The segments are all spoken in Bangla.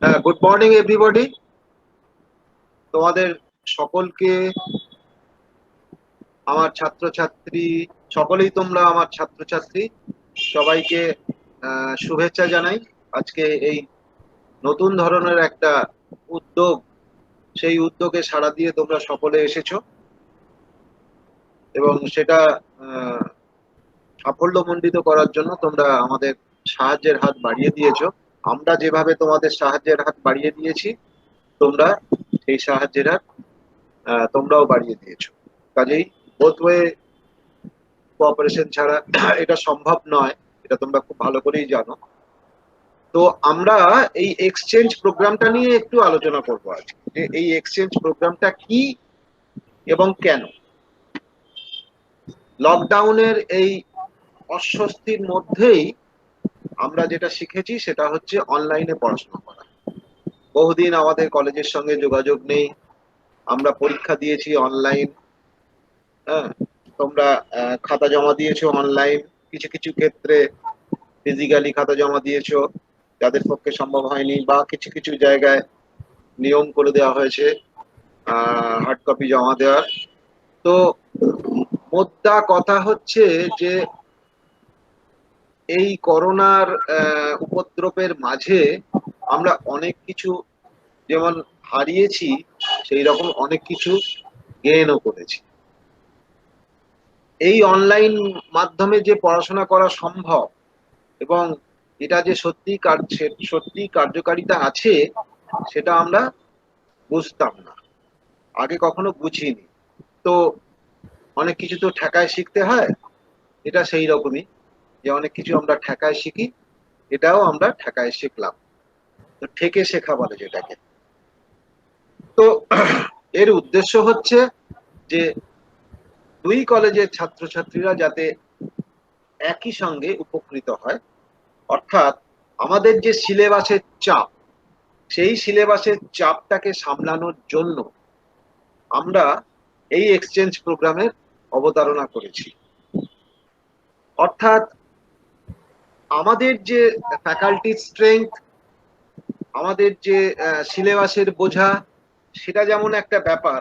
Good morning everybody. তোমাদের সকলকে, আমার ছাত্রছাত্রী, সকলেই তোমরা আমার ছাত্রছাত্রী, সবাইকে শুভেচ্ছা জানাই। আজকে এই নতুন ধরনের একটা উদ্যোগ, সেই উদ্যোগে সাড়া দিয়ে তোমরা সকলে এসেছো এবং সেটা আহ, সাফল্যমণ্ডিত করার জন্য তোমরা আমাদের সাহায্যের হাত বাড়িয়ে দিয়েছো। আমরা যেভাবে তোমাদের সাহায্যের হাত বাড়িয়ে দিয়েছি, তোমরা সেই সাহায্যের হাত তোমরাও বাড়িয়ে দিয়েছো। কাজেই বোথ ওয়ে কোঅপারেশন ছাড়া এটা সম্ভব নয়, এটা তোমরা খুব ভালো করেই জানো। তো আমরা এই এক্সচেঞ্জ প্রোগ্রামটা নিয়ে একটু আলোচনা করবো আজকে, যে এই এক্সচেঞ্জ প্রোগ্রামটা কি এবং কেন। লকডাউনের এই অস্বস্তির মধ্যেই আমরা যেটা শিখেছি সেটা হচ্ছে অনলাইনে পড়াশোনা করা। বহুদিন আমাদের কলেজের সঙ্গে যোগাযোগ নেই, আমরা পরীক্ষা দিয়েছি অনলাইন। হ্যাঁ, তোমরা খাতা জমা দিয়েছো অনলাইন, কিছু কিছু ক্ষেত্রে ফিজিক্যালি খাতা জমা দিয়েছো যাদের পক্ষে সম্ভব হয়নি, বা কিছু কিছু জায়গায় নিয়ম করে দেওয়া হয়েছে হার্ড কপি জমা দেওয়ার। তো মোদ্দা কথা হচ্ছে যে এই করোনার উপদ্রবের মাঝে আমরা অনেক কিছু যেমন হারিয়েছি, সেই রকম অনেক কিছু গেইনও করেছি। এই অনলাইন মাধ্যমে যে পড়াশোনা করা সম্ভব এবং এটা যে সত্যি কার্যকারিতা আছে, সেটা আমরা বুঝতাম না, আগে কখনো বুঝিনি। তো অনেক কিছু তো ঠেকায় শিখতে হয়, এটা সেই রকমই, যে অনেক কিছু আমরা ঠেকায় শিখি, এটাও আমরা ঠেকায় শিখলাম। তো ঠেকে শেখা বলে যেটাকে। তো এর উদ্দেশ্য হচ্ছে যে দুই কলেজের ছাত্রছাত্রীরা যাতে একই সঙ্গে উপকৃত হয়, অর্থাৎ আমাদের যে সিলেবাসের চাপ, সেই সিলেবাসের চাপটাকে সামলানোর জন্য আমরা এই এক্সচেঞ্জ প্রোগ্রামের অবতারণা করেছি। অর্থাৎ আমাদের যে ফ্যাকাল্টি স্ট্রেংথ, আমাদের যে সিলেবাসের বোঝা, সেটা যেমন একটা ব্যাপার,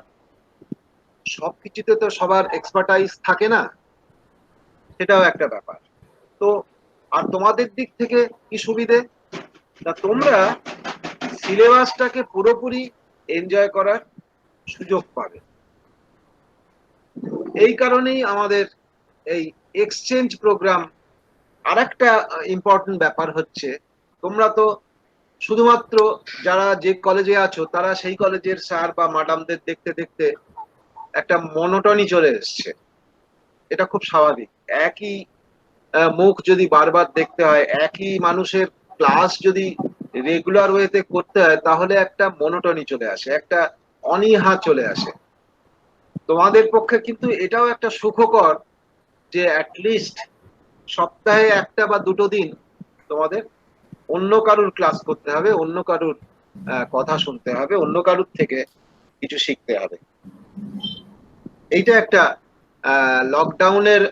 সবকিছুতে তো সবার এক্সপার্টাইজ থাকে না, সেটাও একটা ব্যাপার। তো আর তোমাদের দিক থেকে কি সুবিধে, তা তোমরা সিলেবাসটাকে পুরোপুরি এনজয় করার সুযোগ পাবে। এই কারণেই আমাদের এই এক্সচেঞ্জ প্রোগ্রাম। আর একটা ইম্পর্টেন্ট ব্যাপার হচ্ছে, তোমরা তো শুধুমাত্র যারা যে কলেজে আছো তারা সেই কলেজের স্যার বা ম্যাডামদের দেখতে দেখতে একটা মনোটনি চলে এসছে। এটা খুব স্বাভাবিক। একই মুখ যদি বারবার দেখতে হয়, একই মানুষের ক্লাস যদি রেগুলার ওয়েতে করতে হয়, তাহলে একটা মনোটনি চলে আসে, একটা অনীহা চলে আসে। তোমাদের পক্ষে কিন্তু এটাও একটা সুখকর যে অ্যাটলিস্ট সপ্তাহে একটা বা দুটো দিন তোমাদের অন্য কারুর ক্লাস করতে হবে, অন্য কারুর কথা শুনতে হবে, অন্য কারুর থেকে কিছু শিখতে হবে। এইটা একটা লকডাউনের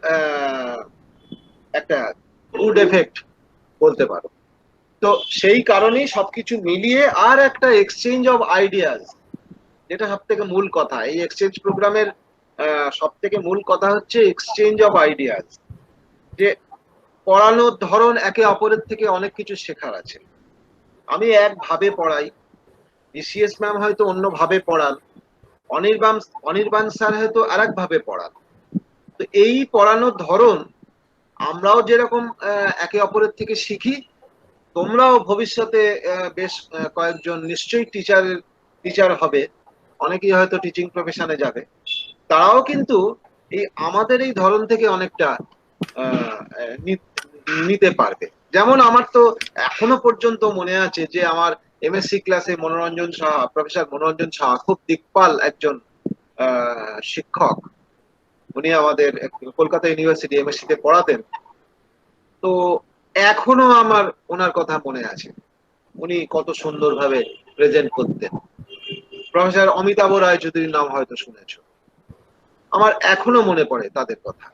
একটা গুড এফেক্ট বলতে পারো। তো সেই কারণেই সবকিছু মিলিয়ে আর একটা এক্সচেঞ্জ অফ আইডিয়াস, যেটা সব থেকে মূল কথা এই এক্সচেঞ্জ প্রোগ্রামের। সব থেকে মূল কথা হচ্ছে এক্সচেঞ্জ অফ আইডিয়াস, যে পড়ানোর ধরন একে অপরের থেকে অনেক কিছু শেখার আছে। আমি একভাবে পড়াই, বিসিএস ম্যাম হয়তো অন্যভাবে পড়ান, অনির্বাণ অনির্বাণ স্যার হয়তো আর এক ভাবে পড়ান। তো এই পড়ানোর ধরন আমরাও যেরকম একে অপরের থেকে শিখি, তোমরাও ভবিষ্যতে বেশ কয়েকজন নিশ্চয়ই টিচার হবে, অনেকেই হয়তো টিচিং প্রফেশনে যাবে, তারাও কিন্তু এই আমাদের এই ধরন থেকে অনেকটা আহ, নিতে পারবে। যেমন আমার তো এখনো পর্যন্ত মনে আছে যে আমার এমএসসি ক্লাসে মনোরঞ্জন সাহা, প্রফেসর মনোরঞ্জন সাহা খুব দিকপাল একজন শিক্ষক। উনি আমাদের কলকাতা ইউনিভার্সিটি এমএসসি তে পড়াতেন। তো এখনো আমার ওনার কথা মনে আছে, উনি কত সুন্দরভাবে প্রেজেন্ট করতেন। প্রফেসর অমিতাভ রায় চৌধুরীর নাম হয়তো শুনেছো, আমার এখনো মনে পড়ে তাদের কথা,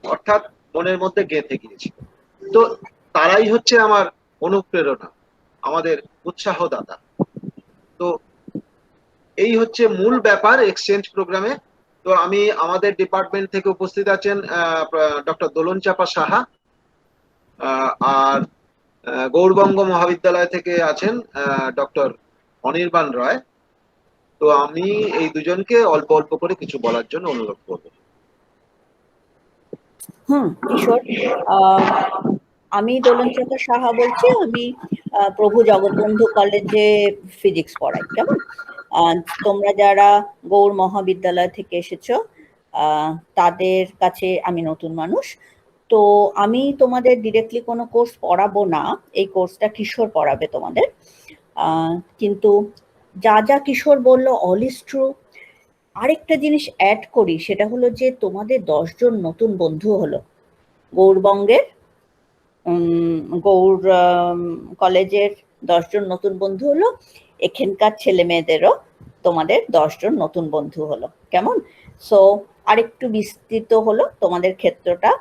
অর্থাৎ মনের মধ্যে গেঁথে গিয়েছিল। তো তারাই হচ্ছে আমার অনুপ্রেরণা। আমাদের উৎসাহদাতা। তো এই হচ্ছে মূল ব্যাপার এক্সচেঞ্জ প্রোগ্রামে। তো আমি আমাদের ডিপার্টমেন্ট থেকে উপস্থিত আছেন ডক্টর দোলন চাপা সাহা, আর গৌড়বঙ্গ মহাবিদ্যালয় থেকে আছেন ডক্টর অনির্বাণ রায়। তো আমি এই দুজনকে অল্প অল্প করে কিছু বলার জন্য অনুরোধ করব। কিশোর, আমি দোলন চাপা সাহা বলছি। আমি প্রভু জগৎবন্ধু কলেজে ফিজিক্স পড়াই। কেমন, তোমরা যারা গৌড় মহাবিদ্যালয় থেকে এসেছো তাদের কাছে আমি নতুন মানুষ। তো আমি তোমাদের ডিরেক্টলি কোনো কোর্স পড়াবো না, এই কোর্সটা কিশোর পড়াবে তোমাদের। কিন্তু যা যা কিশোর বললো অল ইজ ট্রু। আরেকটা জিনিস অ্যাড করি, সেটা হলো যে তোমাদের 10 জন নতুন বন্ধু হলো গৌড়বঙ্গের, গৌড় কলেজের 10 জন নতুন বন্ধু হলো। এখানকার ছেলে মেয়েদেরও তোমাদের 10 জন নতুন বন্ধু হলো। কেমন? সো আরেকটু বিস্তৃত হলো তোমাদের ক্ষেত্রটা।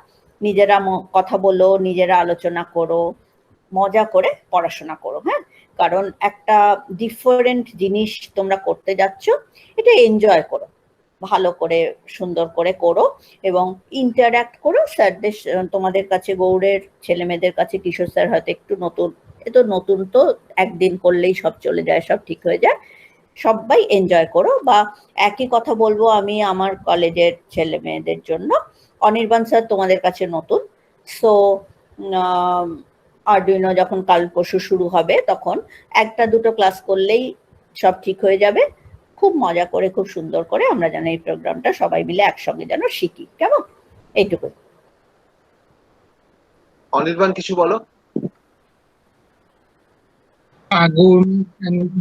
নিজেরা কথা বলো, নিজেরা আলোচনা করো, মজা করে পড়াশোনা করো। হ্যাঁ, কারণ একটা ডিফারেন্ট জিনিস তোমরা করতে যাচ্ছ, এটা এনজয় করো, ভালো করে সুন্দর করে করো এবং ইন্টারঅ্যাক্ট করো স্যারদের। তোমাদের কাছে গৌড়ের ছেলে মেয়েদের কাছে কিশোর স্যার হয়তো একটু নতুন, এতো নতুন তো একদিন করলেই সব চলে যায়, সব ঠিক হয়ে যায়। সবাই এনজয় করো। বা একই কথা বলবো আমি আমার কলেজের ছেলে মেয়েদের জন্য, অনির্বাণ স্যার তোমাদের কাছে নতুন। সো আরডুইনো যখন কাল পরশু শুরু হবে তখন একটা দুটো ক্লাস করলেই সব ঠিক হয়ে যাবে। খুব মজা করে, খুব সুন্দর করে আমরা যেন এই প্রোগ্রামটা সবাই মিলে একসঙ্গে যেন শিখি। কেমন? এইটুকু। অনির্বাণ, কিছু বলো।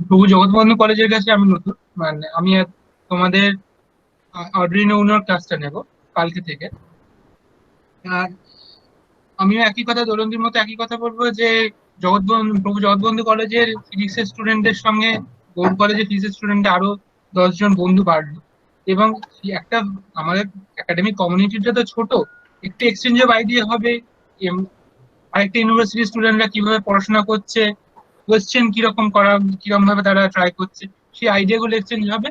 প্রভু জগৎবন্ধু কলেজের কাছে আমি নতুন, মানে আমি তোমাদের আরডুইনো উনোর ক্লাসটা নেব কালকে থেকে। আর আমিও একই কথা, দোলনদির মতো একই কথা বলবো যে প্রভু জগৎবন্ধু কলেজের ফিজিক্সের স্টুডেন্টদের সঙ্গে গৌড় কলেজের ফিজিক্সের স্টুডেন্ট আরো 10 জন বন্ধু বাড়লো। এবং একটা আমাদের একাডেমিক কমিউনিটিটা তো ছোট, একটু এক্সচেঞ্জ অফ আইডিয়া হবে। আরেকটা ইউনিভার্সিটির স্টুডেন্টরা কিভাবে পড়াশোনা করছে, কোয়েশ্চেন কিরকম করা, কিরকম ভাবে তারা ট্রাই করছে, সেই আইডিয়া গুলো এক্সচেঞ্জ হবে।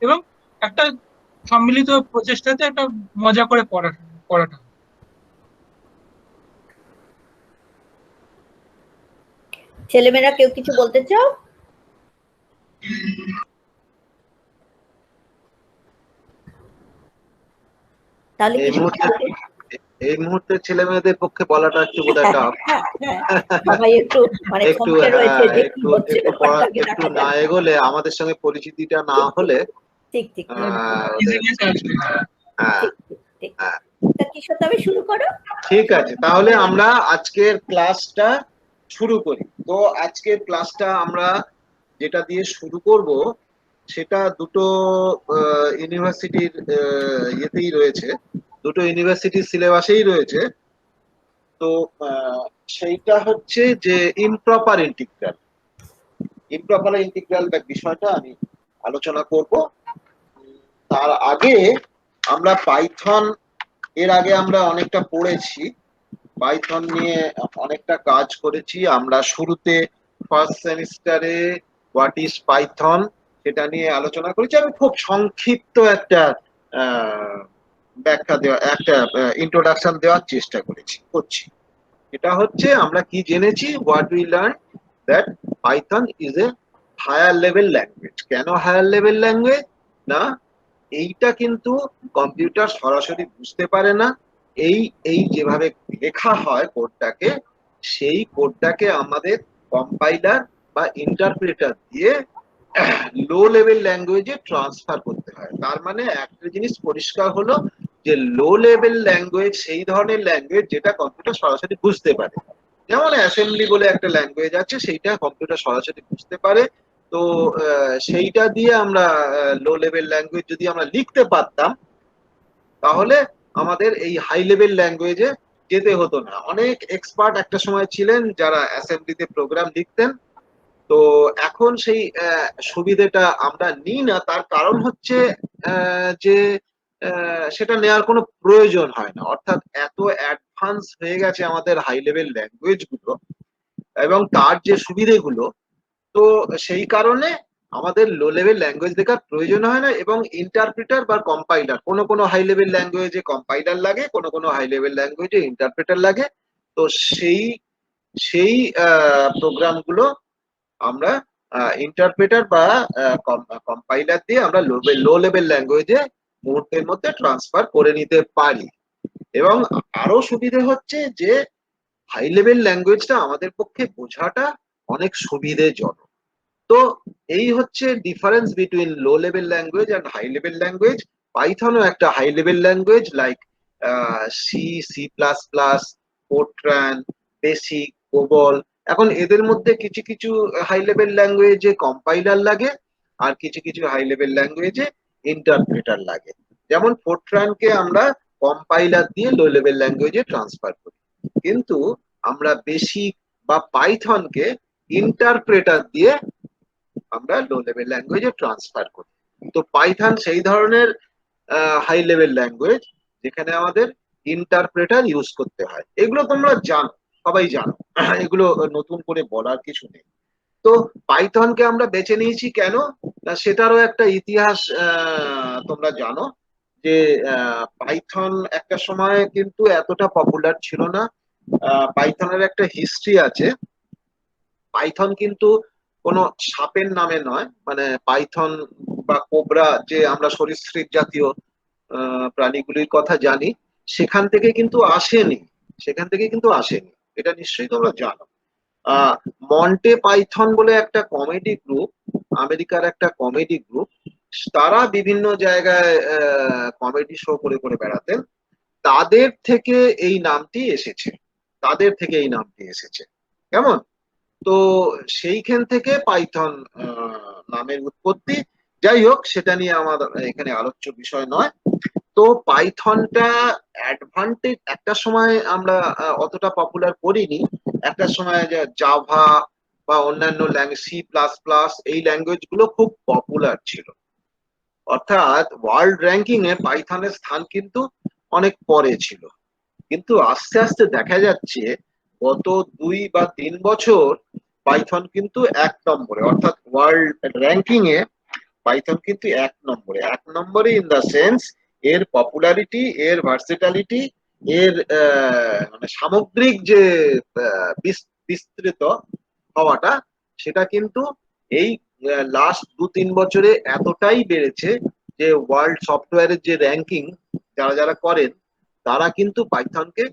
এবং একটা সম্মিলিত প্রচেষ্টাতে একটা মজা করে পড়াটা। ছেলেমেয়েরা কেউ কিছু বলতে চাও? তাহলে এই মুহূর্তে ছেলে মেয়েদের পক্ষে বলাটা একটু বোধহয় টাফ। সবাই একটু মানে থমকে রয়েছে যে কি হচ্ছে, একটু না এগোলে, আমাদের সঙ্গে পরিচিতিটা না হলে। ঠিক ঠিক কিশোর, তবে শুরু করো। ঠিক আছে, তাহলে আমরা আজকের ক্লাসটা শুরু করি। তো আজকের ক্লাসটা আমরা যেটা দিয়ে শুরু করব সেটা দুটো ইউনিভার্সিটির ইয়েতেই রয়েছে, দুটো ইউনিভার্সিটির সিলেবাসেই রয়েছে। তো সেইটা হচ্ছে যে ইমপ্রপার ইন্টিগ্রাল। ইমপ্রপার ইন্টিগ্রাল বিষয়টা আমি আলোচনা করব। তার আগে আমরা পাইথন, এর আগে আমরা অনেকটা পড়েছি, পাইথন নিয়ে অনেকটা কাজ করেছি আমরা। শুরুতে ফার্স্ট সেমিস্টারে হোয়াট ইজ পাইথন সেটা নিয়ে আলোচনা করেছি। আমি খুব সংক্ষিপ্ত একটা ব্যাখ্যা দেওয়া, একটা ইন্ট্রোডাকশন দেওয়ার চেষ্টা করছি। এটা হচ্ছে আমরা কি জেনেছি, what we learn that Python is a higher level language. কেন হায়ার লেভেল ল্যাঙ্গুয়েজ? না, এইটা কিন্তু কম্পিউটার সরাসরি বুঝতে পারে না। এই যেভাবে লেখা হয় কোডটাকে, সেই কোডটাকে আমাদের কম্পাইলার বা ইন্টারপ্রেটার দিয়ে লো লেভেল ল্যাঙ্গুয়েজে ট্রান্সফার করতে হয়। তার মানে একটা জিনিস পরিষ্কার হলো যে লো লেভেল ল্যাঙ্গুয়েজ সেই ধরনের ল্যাঙ্গুয়েজ যেটা কম্পিউটার সরাসরি বুঝতে পারে। যেমন অ্যাসেম্বলি বলে একটা ল্যাঙ্গুয়েজ আছে, সেইটা কম্পিউটার সরাসরি বুঝতে পারে। তো সেইটা দিয়ে আমরা লো লেভেল ল্যাঙ্গুয়েজ যদি আমরা লিখতে পারতাম, তাহলে আমাদের এই হাই লেভেল ল্যাঙ্গুয়েজে যেতে হতো না। অনেক এক্সপার্ট একটা সময় ছিলেন যারা অ্যাসেম্বলিতে প্রোগ্রাম লিখতেন। তো এখন সেই সুবিধাটা আমরা নিই না। তার কারণ হচ্ছে যে সেটা নেওয়ার কোনো প্রয়োজন হয় না। অর্থাৎ এত অ্যাডভান্স হয়ে গেছে আমাদের হাই লেভেল ল্যাঙ্গুয়েজ গুলো এবং তার যে সুবিধেগুলো, তো সেই কারণে আমাদের লো লেভেল ল্যাঙ্গুয়েজ দেখার প্রয়োজন হয় না। এবং ইন্টারপ্রিটার বা কম্পাইলার, কোনো হাই লেভেল ল্যাঙ্গুয়েজে কম্পাইলার লাগে, কোনো হাই লেভেল ল্যাঙ্গুয়েজে ইন্টারপ্রিটার লাগে। তো সেই সেই প্রোগ্রামগুলো আমরা ইন্টারপ্রেটার বা কম্পাইলার দিয়ে আমরা লো লেভেল ল্যাঙ্গুয়েজে মুহূর্তের মধ্যে ট্রান্সফার করে নিতে পারি। এবং আরো সুবিধে হচ্ছে যে হাই লেভেল ল্যাঙ্গুয়েজটা আমাদের পক্ষে বোঝাটা অনেক সুবিধেজনক। তো এই হচ্ছে difference between low level language and high level language. পাইথনও একটা high level language, like C, C plus plus, Fortran, BASIC, COBOL. এখন এদের মধ্যে কিছু কিছু হাই লেভেল ল্যাঙ্গুয়েজে কম্পাইলার লাগে, আর কিছু কিছু হাই লেভেল ল্যাঙ্গুয়েজে ইন্টারপ্রেটার লাগে। যেমন ফোরট্রানকে আমরা কম্পাইলার দিয়ে লো লেভেল ল্যাঙ্গুয়েজে ট্রান্সফার করি, কিন্তু আমরা বেসিক বা পাইথনকে ইন্টারপ্রেটার দিয়ে আমরা লো লেভেল ল্যাঙ্গুয়েজে ট্রান্সফার করি। তো পাইথন সেই ধরনের হাই লেভেল ল্যাঙ্গুয়েজ যেখানে আমাদের ইন্টারপ্রেটার ইউজ করতে হয়। এগুলো তোমরা জানো, সবাই জানো, এগুলো নতুন করে বলার কিছু নেই। তো পাইথনকে আমরা বেছে নিয়েছি কেন, সেটারও একটা ইতিহাস তোমরা জানো যে পাইথন একটা সময় কিন্তু এতটা পপুলার ছিল না। পাইথনের একটা হিস্ট্রি আছে। পাইথন কিন্তু কোনো সাপের নামে নয়, মানে পাইথন বা কোবরা যে আমরা সরীসৃপ জাতীয় প্রাণীগুলির কথা জানি, সেখান থেকে কিন্তু আসেনি, এটা নিশ্চয়ই তোমরা জানো। মন্টে পাইথন বলে একটা কমেডি গ্রুপ, আমেরিকার একটা কমেডি গ্রুপ, তারা বিভিন্ন জায়গায় কমেডি শো করে করে বেড়াতেন। তাদের থেকে এই নামটি এসেছে, কেমন? তো সেইখান থেকে পাইথন নামের উৎপত্তি। যাই হোক, সেটা নিয়ে আমার এখানে আলোচ্য বিষয় নয়। তো পাইথনটা অ্যাডভান্টেজ, একটা সময় আমরা অতটা পপুলার করিনি। একটা সময় জাভা বা অন্যান্য সি প্লাস প্লাস, এই ল্যাঙ্গুয়েজ গুলো খুব পপুলার ছিল। অর্থাৎ ওয়ার্ল্ড র্যাঙ্কিং এ পাইথনের স্থান কিন্তু অনেক পরে ছিল। কিন্তু আস্তে আস্তে দেখা যাচ্ছে গত 2 বা 3 বছর পাইথন কিন্তু 1 নম্বরে, অর্থাৎ ওয়ার্ল্ড র্যাঙ্কিং এ পাইথন কিন্তু 1 নম্বরে ইন দা সেন্স এর পপুলারিটি, এর ভার্সিটালিটি, এর মানে সামগ্রিক যে বিস্তৃত হওয়াটা, সেটা কিন্তু এই লাস্ট 2-3 বছরে এতটাই বেড়েছে যে ওয়ার্ল্ড সফটওয়্যারের যে র্যাঙ্কিং যারা যারা করেন, তারা কিন্তু পাইথনকে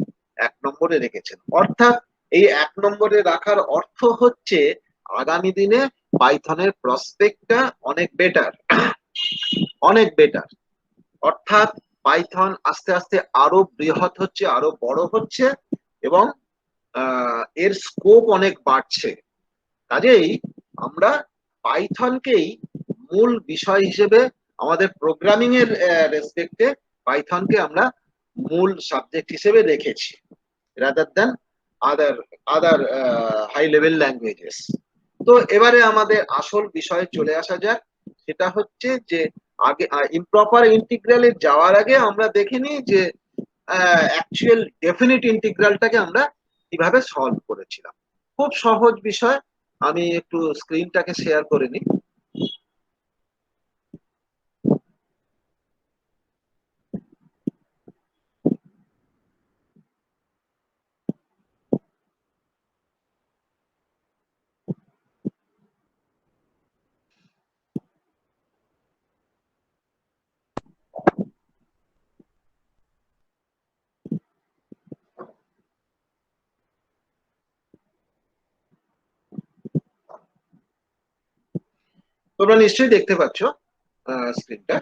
1 নম্বরে রেখেছেন। অর্থাৎ এই 1 নম্বরে রাখার অর্থ হচ্ছে আগামী দিনে পাইথনের প্রসপেক্টটা অনেক বেটার। অর্থাৎ পাইথন আস্তে আস্তে আরো বৃহৎ হচ্ছে, আরো বড় হচ্ছে, এবং এর স্কোপ অনেক বাড়ছে। কাজেই আমরা পাইথনকেই মূল বিষয় হিসেবে, আমাদের প্রোগ্রামিং এর রেসপেক্টে পাইথনকে আমরা মূল সাবজেক্ট হিসেবে রেখেছি, রাদার দ্যান আদার হাই লেভেল ল্যাঙ্গুয়েজেস। তো এবারে আমাদের আসল বিষয়ে চলে আসা যাক। সেটা হচ্ছে যে আগে ইমপ্রপার ইন্টিগ্রালে যাওয়ার আগে আমরা দেখে নিই যে অ্যাকচুয়াল ডেফিনিট ইন্টিগ্রালটাকে আমরা কিভাবে সলভ করেছিলাম। খুব সহজ বিষয়। আমি একটু স্ক্রিনটাকে শেয়ার করে নিই। তোমরা নিশ্চয়ই দেখতে পাচ্ছ স্ক্রিনটা।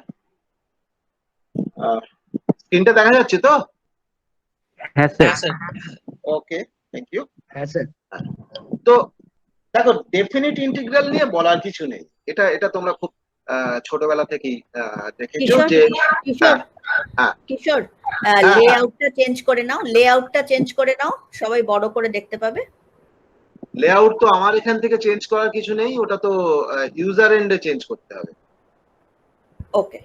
স্ক্রিনটা দেখা যাচ্ছে তো? হ্যাঁ স্যার। Okay, thank you. হ্যাঁ স্যার। তো দেখো, ডেফিনিট ইন্টিগ্রাল নিয়ে বলার কিছু নেই। এটা এটা তোমরা খুব ছোটবেলা থেকেই দেখেছো যে কিশোর, লেআউটটা চেঞ্জ করে নাও, সবাই বড় করে দেখতে পাবে। লেআউট তো আমার এখান থেকে চেঞ্জ করার কিছু নেই, ওটা তো ইউজার এন্ডে চেঞ্জ করতে হবে। ওকে,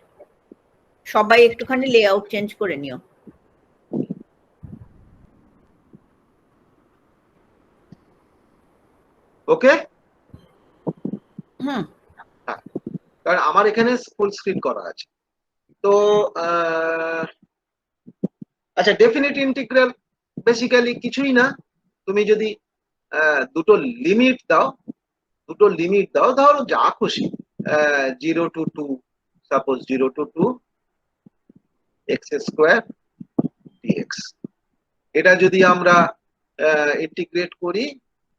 সবাই একটুখানি লেআউট চেঞ্জ করে নিও। ওকে, হুম। কারণ আমার এখানে ফুল স্ক্রিন করা আছে। তো আচ্ছা, ডেফিনিট ইন্টিগ্রাল বেসিক্যালি কিছুই না, তুমি যদি দুটো লিমিট দাও, ধরো যা খুশি, 0 to 2, suppose 0 to 2 x² dx, এটা যদি আমরা ইন্টিগ্রেট করি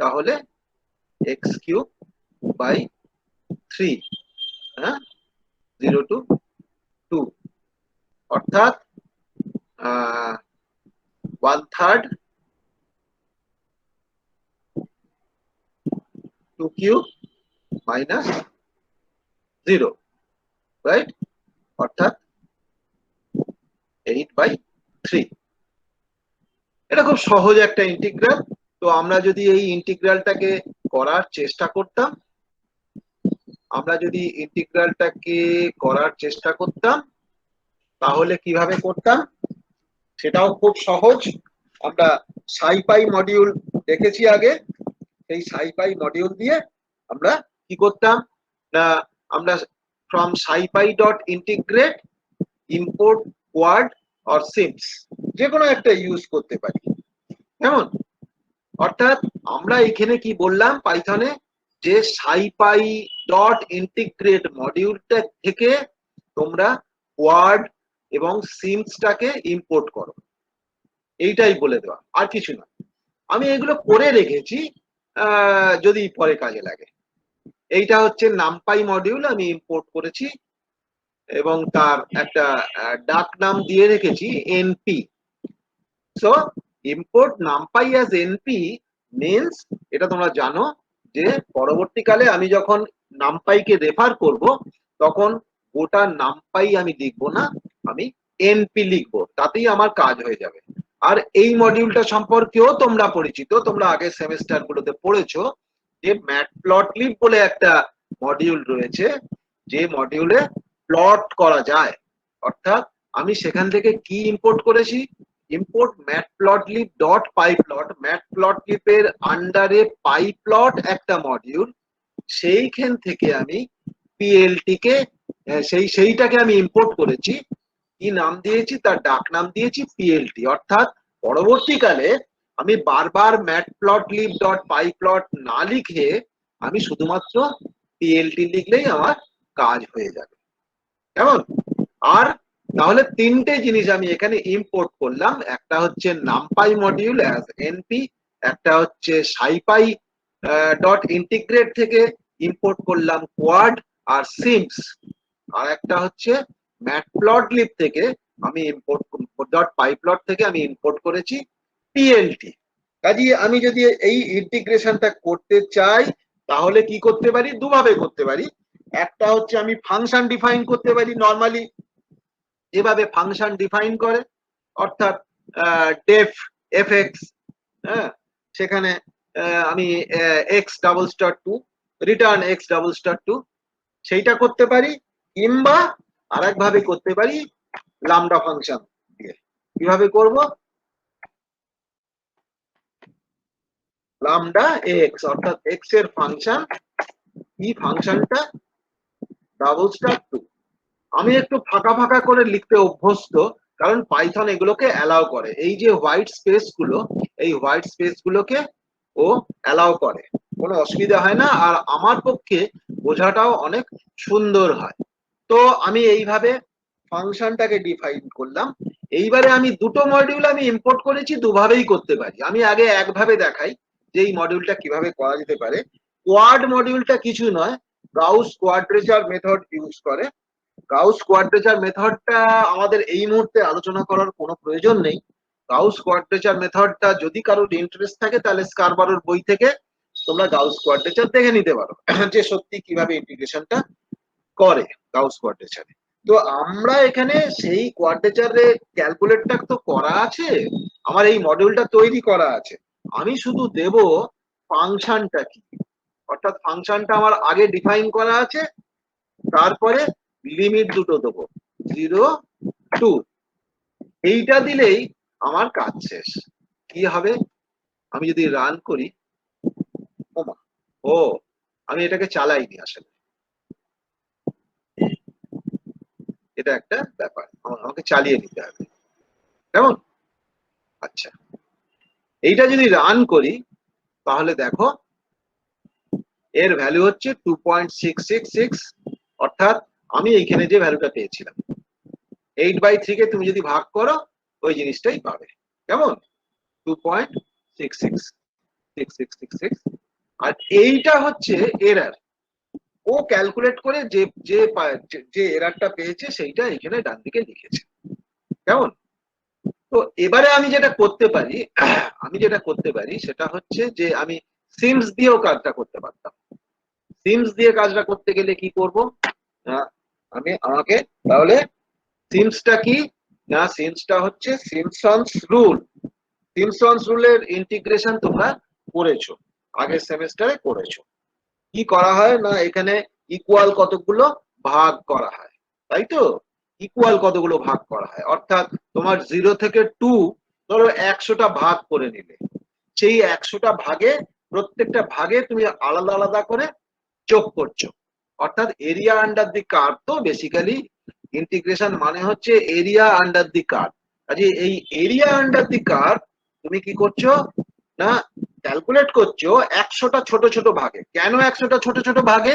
তাহলে x³/3, হ্যাঁ, 0 to 2, অর্থাৎ 1/3 2³ - 0, রাইট, অর্থাৎ 8/3। এটা খুব সহজ একটা ইন্টিগ্রাল। তো আমরা যদি এই ইন্টিগ্রালটাকে করার চেষ্টা করতাম, তাহলে কিভাবে করতাম সেটাও খুব সহজ। আমরা সাইপাই মডিউল দেখেছি আগে, সেই সাইপাই মডিউল দিয়ে আমরা কি করতাম না, আমরা from scipy.integrate import quad or seems যে কোনো একটা ইউজ করতে পারি, কেমন? অর্থাৎ আমরা এখানে কি বললাম পাইথনে, যে scipy.integrate মডিউলটা থেকে তোমরা কোয়াড এবং সিমসটাকে ইম্পোর্ট করো, এইটাই বলে দেওয়া, আর কিছু না। আমি এগুলো করে রেখেছি, যদি পরে কাজে লাগে। এইটা হচ্ছে নামপাই মডিউল আমি ইম্পোর্ট করেছি এবং তার একটা ডাক নাম দিয়ে রেখেছি NP. So import NumPy as NP means, এটা তোমরা জানো যে পরবর্তীকালে আমি যখন নামপাইকে রেফার করব তখন গোটা নামপাই আমি লিখবো না, আমি এনপি লিখবো, তাতেই আমার কাজ হয়ে যাবে। আর এই মডিউলটা সম্পর্কেও তোমরা পরিচিত, তোমরা আগের সেমিস্টার গুলোতে পড়েছো যে ম্যাটপ্লটলিব বলে একটা মডিউল রয়েছে, যে মডিউলে প্লট করা যায়। অর্থাৎ আমি সেখান থেকে কি ইম্পোর্ট করেছি, ইম্পোর্ট matplotlib.pyplot, ম্যাটপ্লটলিব এর আন্ডারে পাইপ্লট একটা মডিউল, সেইখান থেকে আমি পিএলটি কে সেইটাকে আমি ইম্পোর্ট করেছি, কি নাম দিয়েছি, তার ডাক নাম দিয়েছি পিএলটি। অর্থাৎ পরবর্তীকালে আমি বারবার matplotlib.pyplot না লিখে আমি শুধুমাত্র পিএলটি লিখলেই আমার কাজ হয়ে যাবে, কেমন? আর তাহলে তিনটে জিনিস আমি এখানে ইম্পোর্ট করলাম, একটা হচ্ছে নামপাই মডিউল অ্যাজ এনপি, একটা হচ্ছে scipy.integrate থেকে ইম্পোর্ট করলাম কোয়াড আর সিমস, আর একটা হচ্ছে ম্যাটপ্লটলিব থেকে আমি pyplot থেকে আমি ইম্পোর্ট করেছি পিএলটি। কাজে আমি যদি এই ইন্টিগ্রেশনটা করতে চাই তাহলে কি করতে পারি, দুভাবে করতে পারি। একটা হচ্ছে আমি ফাংশন ডিফাইন করতে পারি নরমালি, যেভাবে ফাংশন ডিফাইন করে, অর্থাৎ ডেফ এফএক্স, হ্যাঁ, সেখানে আমি x∼2 রিটার্ন x∼2 সেইটা করতে পারি, কিংবা আরেকভাবে করতে পারি লামডা ফাংশন দিয়ে। কিভাবে করব, লামডা এক্স, অর্থাৎ এক্স এর ফাংশন, কি ফাংশনটা, $2। আমি একটু ফাঁকা ফাঁকা করে লিখতে অভ্যস্ত, কারণ পাইথন এগুলোকে অ্যালাউ করে, এই যে হোয়াইট স্পেস গুলো, এই হোয়াইট স্পেস গুলোকে ও অ্যালাউ করে, কোনো অসুবিধা হয় না, আর আমার পক্ষে বোঝাটাও অনেক সুন্দর হয়। তো আমি এইভাবে ফাংশনটাকে ডিফাইন করলাম। এইবারে আমি দুটো মডিউল আমি ইম্পোর্ট করেছি, দুভাবেই করতে পারি। আমি আগে একভাবে দেখাই যে এই মডিউলটা কিভাবে করা যেতে পারে। কোয়াড মডিউলটা কিছু নয়, গাউস কোয়াড্রেচার মেথড ইউজ করে। গাউস কোয়াড্রেচার মেথডটা আমাদের এই মুহূর্তে আলোচনা করার কোনো প্রয়োজন নেই। গাউস কোয়াড্রেচার মেথডটা যদি কারোর ইন্টারেস্ট থাকে তাহলে স্কারবারোর বই থেকে তোমরা গাউস কোয়াড্রেচার দেখে নিতে পারো, যে সত্যি কিভাবে ইন্টিগ্রেশনটা করে গাউস কোয়াড্রেচারে। তো আমরা এখানে সেই কোয়াড্রেচারে ক্যালকুলেটটা তো করা আছে, আমার এই মডিউলটা তৈরি করা আছে, আমি শুধু দেব ফাংশনটা কি, অর্থাৎ ফাংশনটা আমার আগে ডিফাইন করা আছে, তারপরে লিমিট দুটো দেবো 0 2, এইটা দিলেই আমার কাজ শেষ। কি হবে, আমি যদি রান করি, ওমা ও আমি এটাকে চালাইনি আসলে, এটা একটা ব্যাপার, আমাকে চালিয়ে নিতে হবে, কেমন? আচ্ছা, এইটা যদি রান করি তাহলে দেখো এর ভ্যালু হচ্ছে 2.666, অর্থাৎ আমি এইখানে যে ভ্যালুটা পেয়েছিলাম 8/3 কে তুমি যদি ভাগ করো ওই জিনিসটাই পাবে, কেমন? 2.666666, আর এইটা হচ্ছে এরার। ও ক্যালকুলেট করে যে যে যে এরারটা পেয়েছে সেইটা এখানে ডান দিকে লিখেছে, কেমন? তো এবারে আমি যেটা করতে পারি সেটা হচ্ছে যে আমি সিমস দিয়েও কাজটা করতে পারতাম। সিমস দিয়ে কাজটা করতে গেলে কি করব, আমাকে তাহলে সিমসটা কি না, সিমসটা হচ্ছে সিমসন্স রুল। সিমসন্স রুলের ইন্টিগ্রেশন তোমরা করেছো, আগের সেমিস্টারে করেছো। কি করা হয় না, এখানে ইকুয়াল কতগুলো ভাগ করা হয়, তাই তো? ইকুয়াল কতগুলো ভাগ করা হয়, অর্থাৎ তোমার 0 থেকে 2 ধরো 100টা ভাগ করে নিলে, সেই 100টা ভাগে প্রত্যেকটা ভাগে তুমি আলাদা আলাদা করে যোগ করছো, অর্থাৎ এরিয়া আন্ডার দি কার্ভ। তো বেসিক্যালি ইন্টিগ্রেশন মানে হচ্ছে এরিয়া আন্ডার দি কার্ভ। কাজে এই এরিয়া আন্ডার দি কার্ভ তুমি কি করছো না, ক্যালকুলেট করছো 100টা ছোট ছোট ভাগে। কেন 100টা ছোট ছোট ভাগে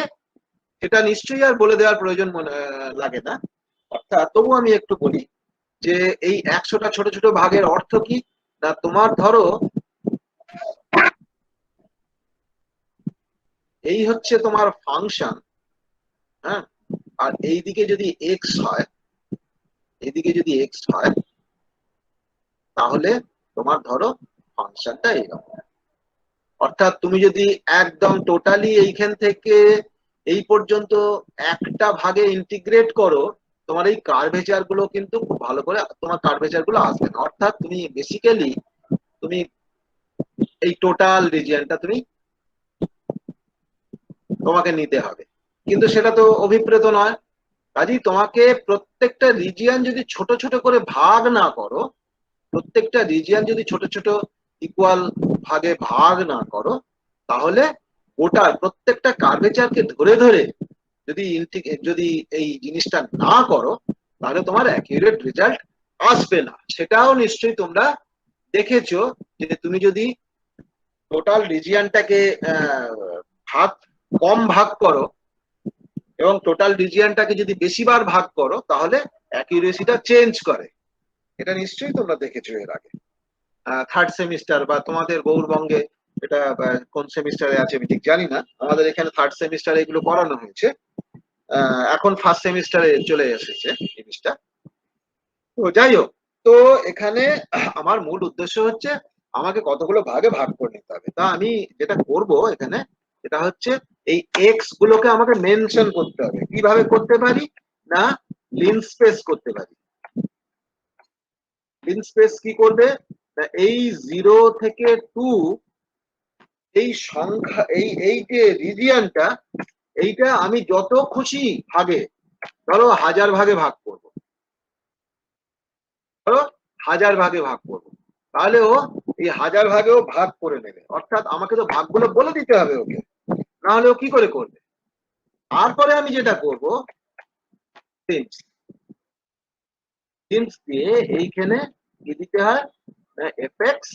সেটা নিশ্চয়ই আর বলে দেওয়ার প্রয়োজন লাগে না, অর্থাৎ তবু আমি একটু বলি যে এই 100টা ছোট ছোট ভাগের অর্থ কি না, তোমার ধরো এই হচ্ছে তোমার ফাংশন, হ্যাঁ, আর এইদিকে যদি এক্স হয়, এইদিকে যদি এক্স হয় তাহলে তোমার ধরো ফাংশনটা এইরকম। অর্থাৎ তুমি যদি একদম টোটালি এইখান থেকে এই পর্যন্ত একটা ভাগে ইন্টিগ্রেট করো, তোমার এই কার্ভেচার গুলো কিন্তু খুব ভালো করে তোমার কার্ভেচার গুলো আসবে না। অর্থাৎ তুমি বেসিক্যালি তুমি এই টোটাল রিজিয়নটা তোমাকে নিতে হবে, কিন্তু সেটা তো অভিপ্রেত নয়। কাজেই তোমাকে প্রত্যেকটা রিজিয়ন যদি ছোট ছোট করে ভাগ না করো, প্রত্যেকটা রিজিয়ন যদি ছোট ছোট ইকুয়াল ভাগে ভাগ না করো, তাহলে ওটার প্রত্যেকটা কার্ভেচারকে ধরে ধরে যদি এই জিনিসটা না করো, তাহলে তোমার অ্যাকিউরেট রেজাল্ট আসবে না। সেটাও নিশ্চয়ই তোমরা দেখেছো যে তুমি যদি টোটাল রিজিয়নটাকে কম ভাগ করো এবং টোটাল রিজিয়নটাকে যদি বেশিবার ভাগ করো, তাহলে অ্যাকিউরেসিটা চেঞ্জ করে। এটা নিশ্চয়ই তোমরা দেখেছো এর আগে থার্ড সেমিস্টার, বা তোমাদের গৌরবঙ্গে এটা কোন সেমিস্টারে আছে আমি ঠিক জানি না। আমাদের এখানে থার্ড সেমিস্টারে এগুলো পড়ানো হয়েছে, এখন ফার্স্ট সেমিস্টারে চলে এসেছে জিনিসটা। তো যাই হোক, তো এখানে আমার মূল উদ্দেশ্য হচ্ছে আমাকে কতগুলো ভাগে ভাগ করে নিতে হবে। তা আমি যেটা করব এখানে, এটা হচ্ছে এই এক্স গুলোকে আমাকে মেনশন করতে হবে। কিভাবে করতে পারি না, লিনস্পেস করতে পারি। লিনস্পেস কি করবে না, এই 0 থেকে 2 এই সংখ্যা এই যে রিজিয়নটা, এইটা আমি যত খুশি ভাগে, ধরো 1000 ভাগে ভাগ করব, ধরো 1000 ভাগে ভাগ করব, তাহলে ও এই 1000 ভাগেও ভাগ করে নেবে। অর্থাৎ আমাকে তো ভাগগুলো বলে দিতে হবে ওকে, না হলে ও কি করে করবে। তারপরে আমি যেটা করব, সিমস দিয়ে এইখানে কি দিতে হয়, এফএক্স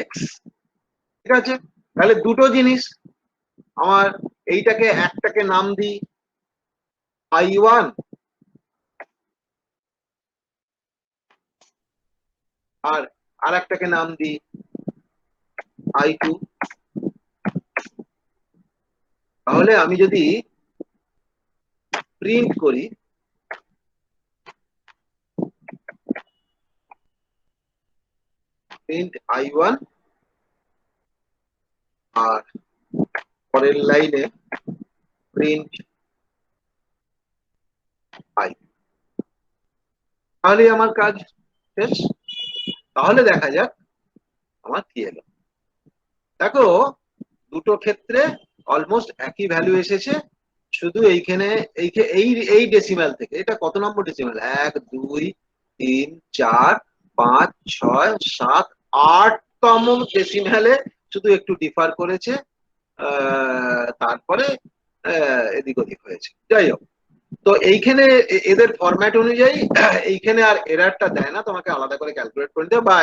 এক্স, ঠিক আছে? তাহলে দুটো জিনিস, আমার এইটাকে একটাকে নাম দিই I1, আর আরেকটাকে নাম দিই I2। তাহলে আমি যদি প্রিন্ট করি, প্রিন্ট I1, আর পরের লাইনে প্রিন্ট I, তাহলে আমার কাজ শেষ। তাহলে দেখা যাক আমার কি এলো। দেখো দুটো ক্ষেত্রে অলমোস্ট একই ভ্যালু এসেছে, শুধু এইখানে এই ডেসিমাল থেকে। এটা কত নম্বর ডেসিমাল, 1 2 3 4 5 6 7 8 তম ডেসিমালে শুধু একটু ডিফার করেছে, তারপরে এদিক ওদিক হয়েছে। যাই হোক, তো এইখানে এদের ফরম্যাট অনুযায়ী এইখানে আর এরারটা দেয় না, তোমাকে আলাদা করে ক্যালকুলেট করে দেয় বা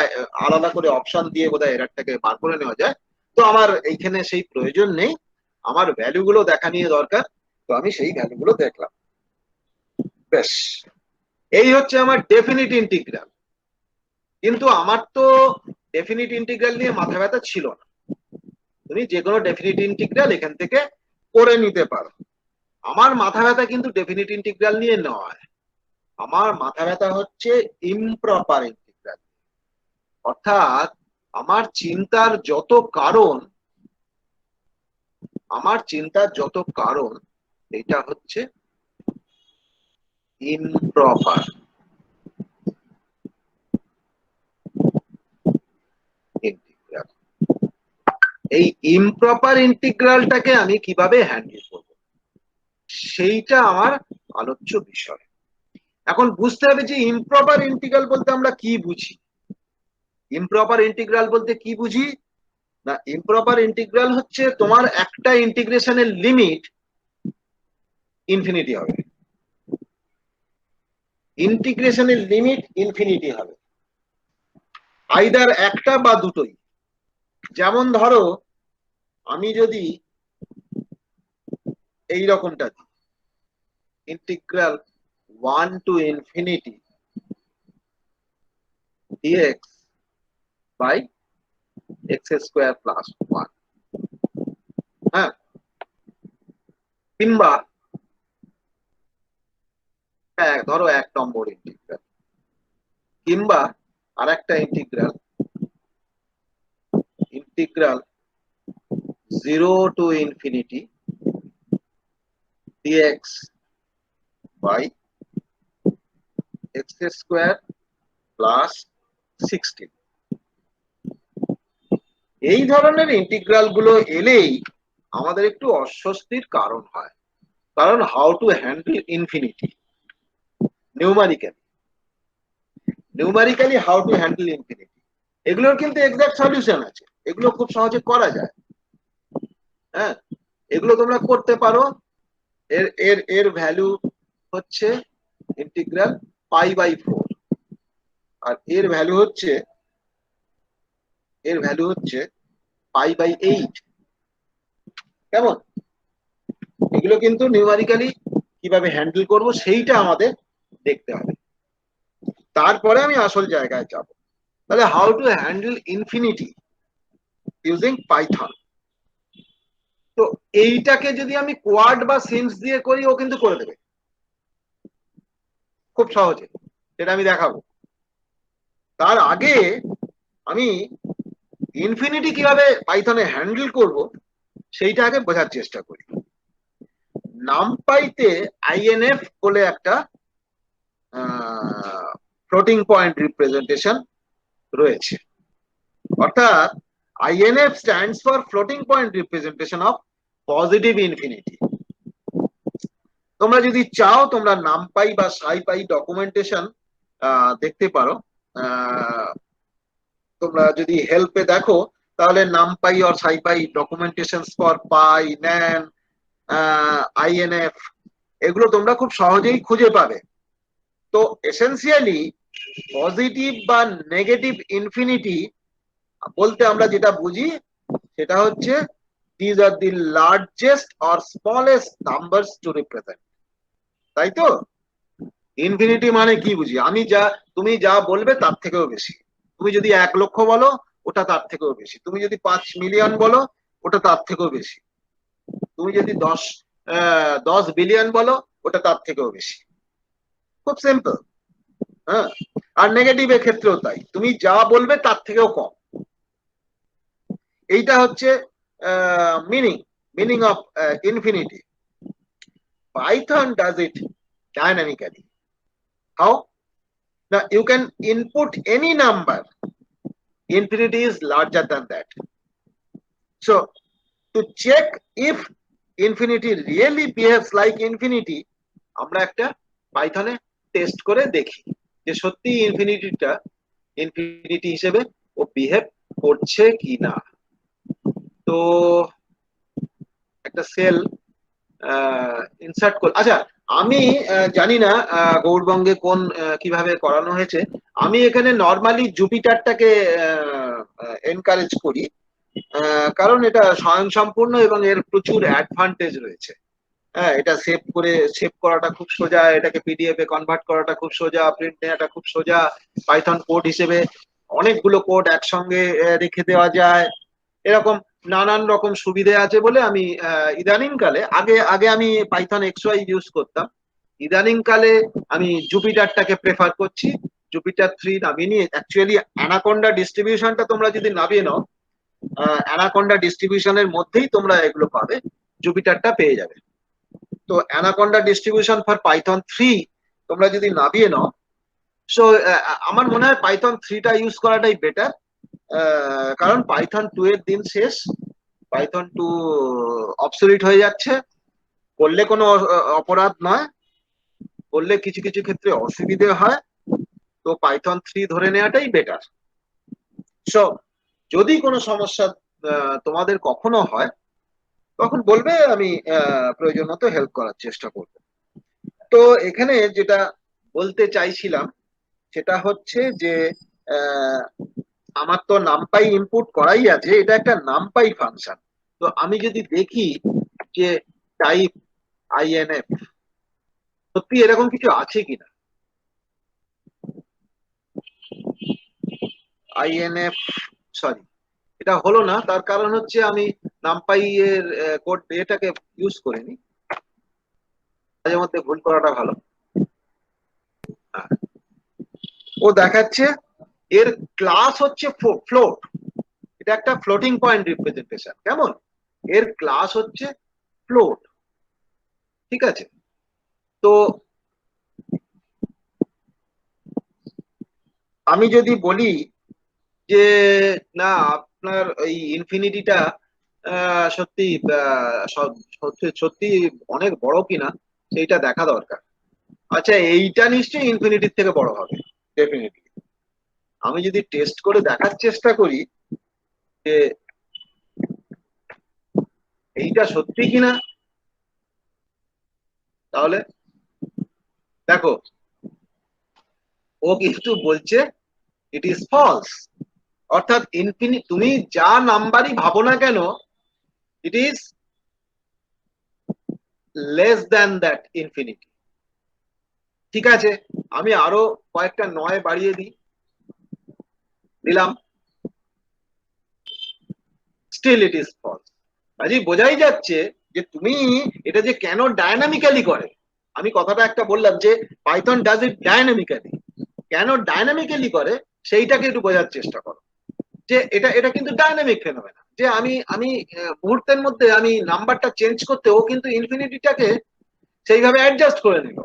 আলাদা করে অপশন দিয়ে বোধহয় এরারটাকে বার করে নেওয়া যায়। তো আমার এইখানে সেই প্রয়োজন নেই, আমার ভ্যালুগুলো দেখা নিয়ে দরকার, তো আমি সেই ভ্যালুগুলো দেখলাম। বেশ, এই হচ্ছে আমার ডেফিনিট ইন্টিগ্রাল। কিন্তু আমার তো ডেফিনিট ইন্টিগ্রাল নিয়ে মাথা ব্যথা ছিল না, তুমি যে কোনো ডেফিনিট ইন্টিগ্রাল এখান থেকে করে নিতে পারো। আমার মাথা ব্যথা কিন্তু ডেফিনিট ইন্টিগ্রাল নিয়ে নয়, আমার মাথা ব্যথা হচ্ছে ইমপ্রপার ইন্টিগ্রাল। অর্থাৎ আমার চিন্তার যত কারণ এটা হচ্ছে ইমপ্রপার ইন্টিগ্রাল। এই ইমপ্রপার ইন্টিগ্রালটাকে আমি কিভাবে হ্যান্ডেল করব সেইটা আমার আলোচ্য বিষয়। এখন বুঝতে হবে যে ইমপ্রপার ইন্টিগ্রাল বলতে আমরা কি বুঝি। ইমপ্রপার ইন্টিগ্রাল বলতে কি বুঝি না, ইমপ্রপার ইন্টিগ্রাল হচ্ছে তোমার একটা ইন্টিগ্রেশনের লিমিট ইনফিনিটি হবে, ইন্টিগ্রেশনের লিমিট ইনফিনিটি হবে, আইদার একটা বা দুটোই। যেমন ধরো আমি যদি এই রকমটা দিই, integral 1 to infinity dx by x square plus 1, হ্যাঁ, কিংবা ধরো 1 নম্বর ইন্টিগ্রাল, কিংবা আর একটা integral 0 to infinity dx by x square plus 16। এই ধরনের ইন্টিগ্রাল গুলো এলেই আমাদের একটু অস্বস্তির কারণ হয়, কারণ how to handle infinity numerically how to handle infinity, এগুলোর কিন্তু এক্সাক্ট সলিউশন আছে, এগুলো খুব সহজে করা যায়। হ্যাঁ, এগুলো তোমরা করতে পারো। এর এর এর ভ্যালু হচ্ছে ইন্টিগ্রাল π/4, আর এর ভ্যালু হচ্ছে π/8। কেমন? এগুলো কিন্তু নিউমারিক্যালি কিভাবে হ্যান্ডেল করব সেইটা আমাদের দেখতে হবে, তারপরে আমি আসল জায়গায় যাব। তাহলে how to handle infinity using Python. তো এইটাকে যদি আমি কোয়াড বা সিমস দিয়ে করি, ও কিন্তু করে দেবে খুব সহজে, সেটা আমি দেখাবো। তার আগে আমি ইনফিনিটি কিভাবে পাইথনে হ্যান্ডেল করব সেইটা আগে বোঝার চেষ্টা করি। নামপাইতে আইএনএফ বলে একটা ফ্লোটিং পয়েন্ট রিপ্রেজেন্টেশন রয়েছে, অর্থাৎ INF stands for floating point representation of positive infinity। তোমরা যদি চাও তোমরা নামপাই বা সাইপাই ডকুমেন্টেশন দেখতে পারো, তোমরা যদি হেল্পে দেখো তাহলে নামপাই আর SciPy documentations for pi, NaN, INF এগুলো তোমরা খুব সহজেই খুঁজে পাবে। তো এসেনশিয়ালি পজিটিভ বা নেগেটিভ ইনফিনিটি বলতে আমরা যেটা বুঝি সেটা হচ্ছে these are the largest or smallest numbers to represent, তাই তো? ইনফিনিটি মানে কি বুঝি, তুমি যা বলবে তার থেকেও বেশি। তুমি যদি 1 লক্ষ বলো ওটা তার থেকেও বেশি, তুমি যদি 5 মিলিয়ন বলো ওটা তার থেকেও বেশি, তুমি যদি 10 বিলিয়ন বলো ওটা তার থেকেও বেশি। খুব সিম্পল। হ্যাঁ, আর নেগেটিভের ক্ষেত্রেও তাই, তুমি যা বলবে তার থেকেও কম। এইটা হচ্ছে meaning of infinity. Python does it dynamically. How? Now you can input any number, infinity is larger than that. So to check if infinity really behaves like infinity, আমরা একটা পাইথনে টেস্ট করে দেখি যে সত্যি ইনফিনিটি হিসেবে ও বিহেভ করছে কি না। তো একটা সেল ইনসার্ট কর। আচ্ছা, আমি জানি না গৌড়বঙ্গে কোন কিভাবে করানো হয়েছে। আমি এখানে নর্মালি জুপিটারটাকে এনকারেজ করি, কারণ এটা স্বয়ংসম্পূর্ণ এবং এর প্রচুর অ্যাডভান্টেজ রয়েছে। হ্যাঁ, এটা সেভ করাটা খুব সোজা, এটাকে পিডিএফ এ কনভার্ট করাটা খুব সোজা, প্রিন্ট নেওয়াটা খুব সোজা, পাইথন কোড হিসেবে অনেকগুলো কোড একসঙ্গে রেখে দেওয়া যায়, এরকম নানান রকম সুবিধে আছে বলে আমি ইদানিং কালে, আগে আগে আমি পাইথন এক্সওয়াই ইউজ করতাম, ইদানিং কালে আমি জুপিটারটাকে প্রেফার করছি। জুপিটার 3 নামিয়ে নিয়ে, অ্যাকচুয়ালি অ্যানাকোন্ডা ডিস্ট্রিবিউশনটা তোমরা যদি নামিয়ে নাও, অ্যানাকোন্ডা ডিস্ট্রিবিউশনের মধ্যেই তোমরা এগুলো পাবে, জুপিটারটা পেয়ে যাবে। তো অ্যানাকোন্ডা ডিস্ট্রিবিউশন ফর পাইথন 3 তোমরা যদি নামিয়ে নাও, সো আমার মনে হয় পাইথন 3টা ইউজ করাটাই বেটার, কারণ পাইথন 2 এর দিন শেষ, পাইথন 2 অবসলিট হয়ে যাচ্ছে। করলে কোনো অপরাধ নয়, করলে কিছু কিছু ক্ষেত্রে অসুবিধে হয়, তো পাইথন 3 ধরে নেওয়াটাই বেটার। সো যদি কোনো সমস্যা তোমাদের কখনো হয়, তখন বলবে, আমি প্রয়োজন মতো হেল্প করার চেষ্টা করব। তো এখানে যেটা বলতে চাইছিলাম সেটা হচ্ছে যে আহ, আমার তো নামপাই ইনপুট করাই আছে, এটা একটা নামপাই ফাংশন। তো আমি যদি দেখি যে টাইপ আইএনএফ, সত্যি এরকম কিছু আছে কিনা, আইএনএফ, সরি, এটা হলো না, তার কারণ হচ্ছে আমি নামপাই এর কোড এটাকে ইউজ করিনি, মাঝে মধ্যে ভুল করাটা ভালো। হ্যাঁ, ও দেখাচ্ছে এর ক্লাস হচ্ছে ফ্লোট, এটা একটা ফ্লোটিং পয়েন্ট রিপ্রেজেন্টেশন, কেমন, এর ক্লাস হচ্ছে ফ্লোট, ঠিক আছে। তো আমি যদি বলি যে না, আপনার এই ইনফিনিটিটা সত্যি সত্যি সত্যি অনেক বড় কিনা সেইটা দেখা দরকার। আচ্ছা, এইটা নিশ্চয়ই ইনফিনিটির থেকে বড় হবে, ডেফিনেটলি। আমি যদি টেস্ট করে দেখার চেষ্টা করি যে এইটা সত্যি কিনা, তাহলে দেখো, ও কিন্তু বলছে ইট ইজ ফলস, অর্থাৎ তুমি যা নাম্বারই ভাবো না কেন, it is less than that infinity. ঠিক আছে, আমি আরো কয়েকটা নয় বাড়িয়ে দিলাম, স্টিল ইট ইজ ফলস। কাজে বোঝাই যাচ্ছে যে তুমি এটা যে কেন ডায়নামিক্যালি করে, আমি কথাটা একটা বললাম যে পাইথন ডাজ ইট ডায়নামিক্যালি, কেন ডায়নামিক্যালি করে সেইটাকে একটু বোঝার চেষ্টা করো, যে এটা এটা কিন্তু ডায়নামিক ফেনোমেনা, যে আমি আমি মুহূর্তের মধ্যে আমি নাম্বারটা চেঞ্জ করতে, ও কিন্তু ইনফিনিটিটাকে সেইভাবে অ্যাডজাস্ট করে নিল।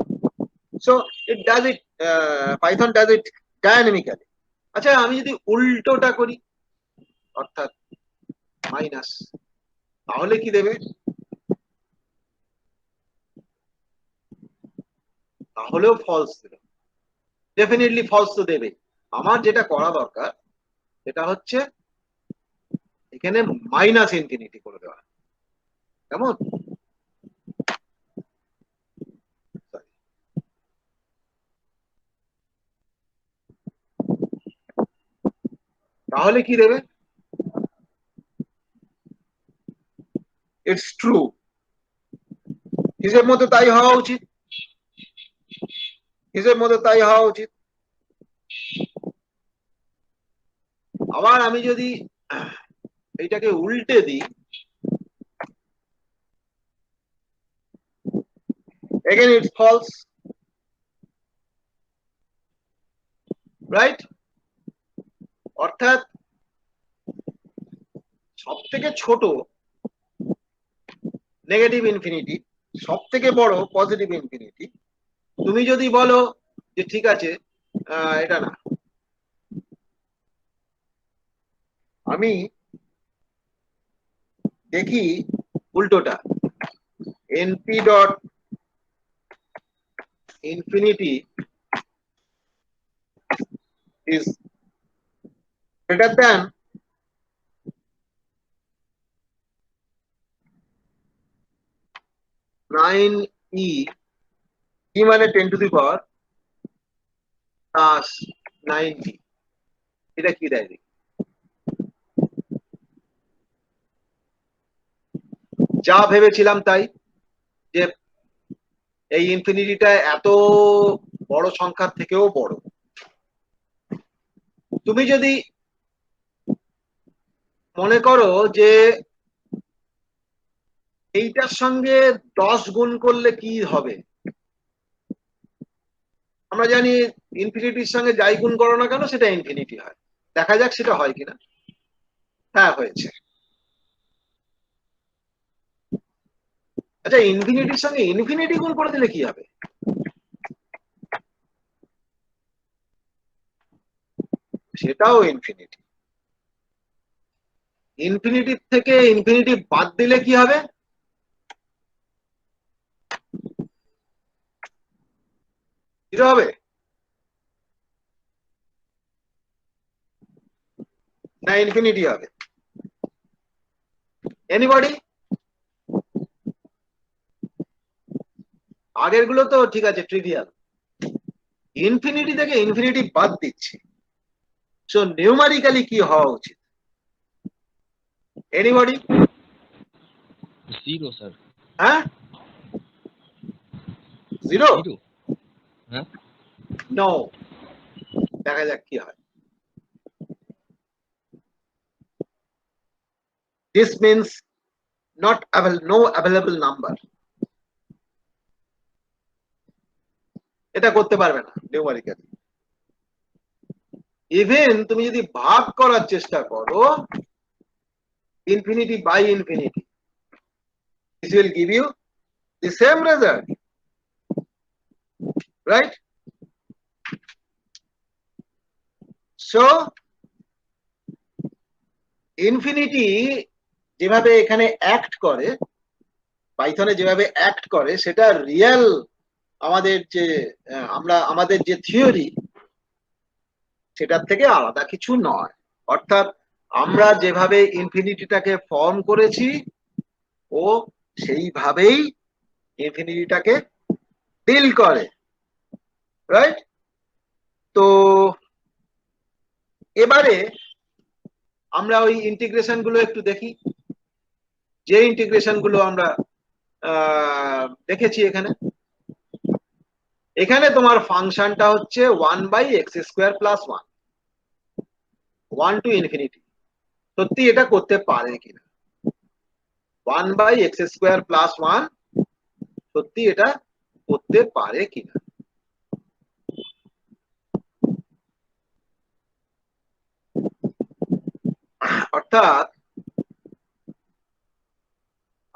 So it does it, Python does it dynamically. আচ্ছা, আমি যদি উল্টোটা করি, অর্থাৎ মাইনাস, তাহলে কি দেবে, তাহলেও ফলস দেবে, ডেফিনেটলি ফলস তো দেবে। আমার যেটা করা দরকার সেটা হচ্ছে এখানে মাইনাস ইনফিনিটি করে দেওয়া, কেমন, তাহলে কি দেবে, ইটস ট্রু, হিসেব মতো তাই হওয়া উচিত, হিসেব মতো তাই হওয়া উচিত। আবার আমি যদি এইটাকে উল্টে দিই, again it's false, right? অর্থাৎ সব থেকে ছোট নেগেটিভ ইনফিনিটি, সব থেকে বড় পজিটিভ ইনফিনিটি, তুমি যদি বলো যে ঠিক আছে এটা না, আমি দেখি উল্টোটা, NP dot infinity is greater than 9e e মানে 10 to the power plus 9b, এটা কি দেয়? যা ভেবেছিলাম তাই, যে এই ইনফিনিটিটা এত বড় সংখ্যার থেকেও বড়। তুমি যদি মনে করো যে এইটার সঙ্গে 10 গুণ করলে কি হবে, আমরা জানি ইনফিনিটির সঙ্গে যাই গুণ করো না কেন সেটা ইনফিনিটি হয়। দেখা যাক সেটা হয় কিনা। হ্যাঁ, হয়েছে। আচ্ছা, ইনফিনিটির সঙ্গে ইনফিনিটি গুণ করে দিলে কি হবে? সেটাও ইনফিনিটি। ইনফিনিটির থেকে ইনফিনিটি বাদ দিলে কি হবে? জিরো হবে না ইনফিনিটি হবে? এনিবডি? আগের গুলো তো ঠিক আছে, ট্রিভিয়াল। ইনফিনিটি থেকে ইনফিনিটি বাদ দিচ্ছি, সো নিউমারিক্যালি কি হওয়া উচিত? এনিবডি? Zero sir. হ্যাঁ, জিরো? জিরো। হ্যাঁ। নো, দেখা যাক কি হয়। This means no available number. এটা করতে পারবে না নিউমারিক্যালি। ইভেন তুমি যদি ভাগ করার চেষ্টা করো infinity by infinity, this will give you the same result, right? So infinity যেভাবে এখানে অ্যাক্ট করে, পাইথনে যেভাবে অ্যাক্ট করে, সেটা রিয়েল আমাদের যে আমাদের যে থিওরি সেটার থেকে আলাদা কিছু নয়। অর্থাৎ আমরা যেভাবে ইনফিনিটিটাকে ফর্ম করেছি ও সেইভাবেই ইনফিনিটিটাকে ডিল করে, রাইট? তো এবারে আমরা ওই ইন্টিগ্রেশন গুলো একটু দেখি, যে ইন্টিগ্রেশন গুলো আমরা দেখেছি। এখানে তোমার ফাংশনটা হচ্ছে 1/x² + 1, 1 টু ইনফিনিটি। সত্যি এটা করতে পারে কিনা? 1/x² + 1 সত্যি এটা করতে পারে কিনা? অর্থাৎ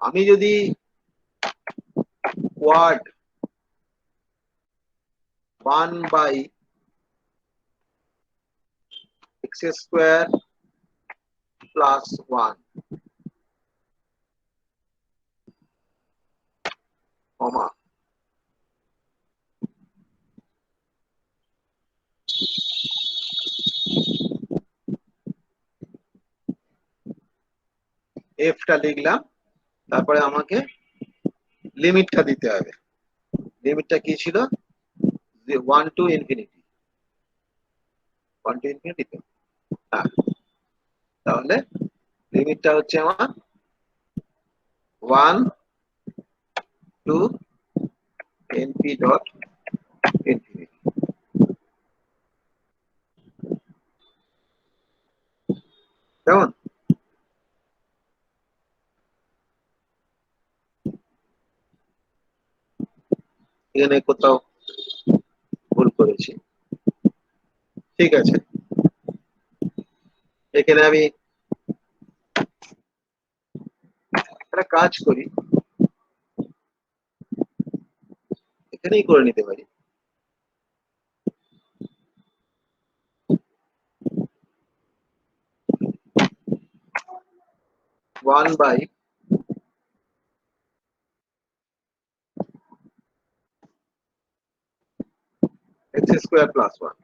আমি যদি কোয়াড 1/x² + 1 কমা এফটা লিখলাম, তারপরে আমাকে লিমিটটা দিতে হবে। লিমিটটা কি ছিল? 1 টু ইনফিনিটি। 1 টু ইনফিনিটি তো, হ্যাঁ। তাহলে লিমিটটা হচ্ছে আমার 1 টু np ডট ইনফিনিটি। কেমন? এখানে কোথাও ভুল করেছি, ঠিক আছে। এখানে আমি একটা কাজ করি, এখানেই করে নিতে পারি। One by x² + 1,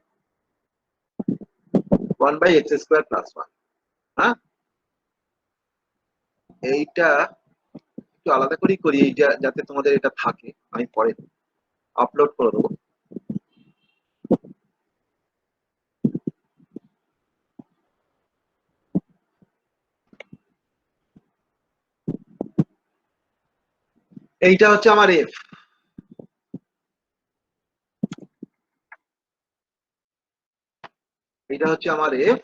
1/x² + 1। হ্যাঁ, এইটা একটু একটু আলাদা করেই করি, এইটা যাতে তোমাদের এটা থাকে, আমি পরে আপলোড করে দেবো। এইটা হচ্ছে আমার এফ, এইটা হচ্ছে আমার এফ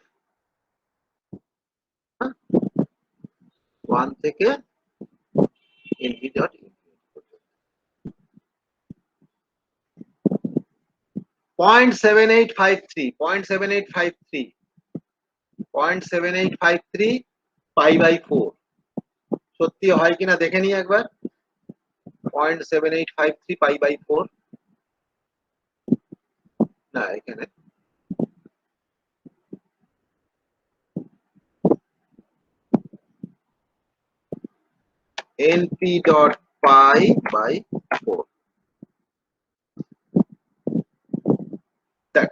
1 থেকে এনভি ডট 0.7853 0.7853 0.7853 π/4 সত্যি হয় কিনা দেখে নি একবার। 0.7853 π/4 না, এখানে np ডট π/4 দেখ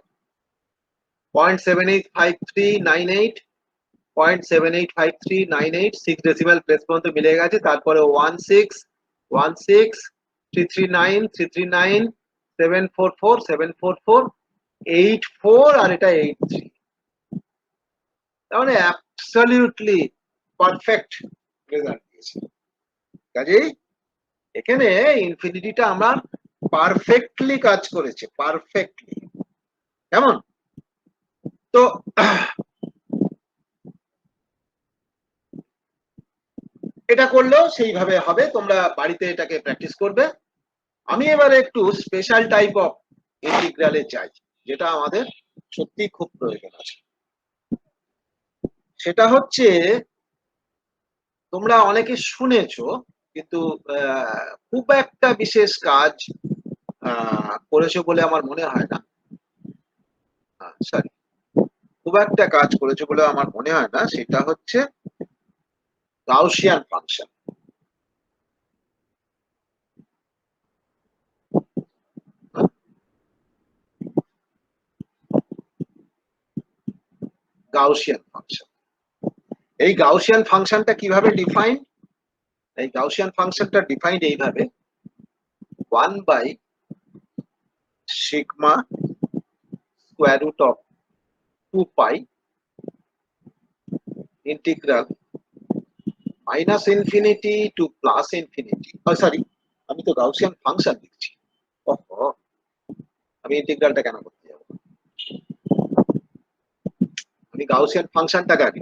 0.785398 0.785398 6 ডেসিমাল প্লেস পর্যন্ত মিলে গেছে। তারপরে 16 744 744 84 আর এটা 83, তার মানে অ্যাবসলিউটলি পারফেক্ট রেজাল্ট দিয়েছে। কাজেই এখানে ইনফিনিটিটা আমরা পারফেক্টলি কাজ করেছে, পারফেক্টলি। কেমন? তো এটা করলেও সেইভাবে হবে, তোমরা বাড়িতে এটাকে প্র্যাকটিস করবে। আমি এবারে একটু স্পেশাল টাইপ অফ ইন্টিগ্রালে চাই, যেটা আমাদের সত্যি খুব প্রয়োজন আছে। সেটা হচ্ছে, তোমরা অনেকে শুনেছো কিন্তু খুব একটা বিশেষ কাজ করেছো বলে আমার মনে হয় না। সরি, খুব একটা কাজ করেছো বলে আমার মনে হয় না। সেটা হচ্ছে গাউসিয়ান ফাংশন। গাউসিয়ান ফাংশন, এই গাউসিয়ান ফাংশনটা কিভাবে ডিফাইন? এই গাউসিয়ান ফাংশনটা ডিফাইন এইভাবে, 1/σ square root of 2 pi integral -minus infinity to +plus infinity. Sorry, আমি তো গাউসিয়ান ফাংশন লিখছি। ওহো, আমি ইন্টিগ্রালটা কেন করতে যাব? আমি গাউসিয়ান ফাংশনটাকে আগে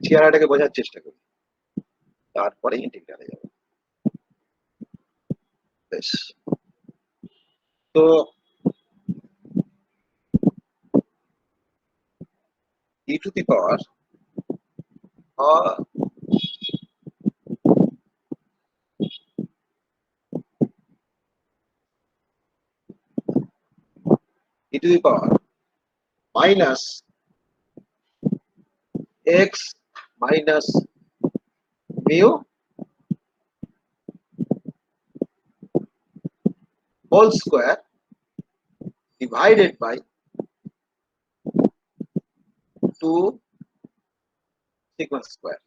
চেহারাটাকে বোঝার চেষ্টা করি, তারপরে ইন্টিগ্রালে যাব। বেশ, তো e to the power e to the power minus x minus mu whole square divided by 2 sigma square।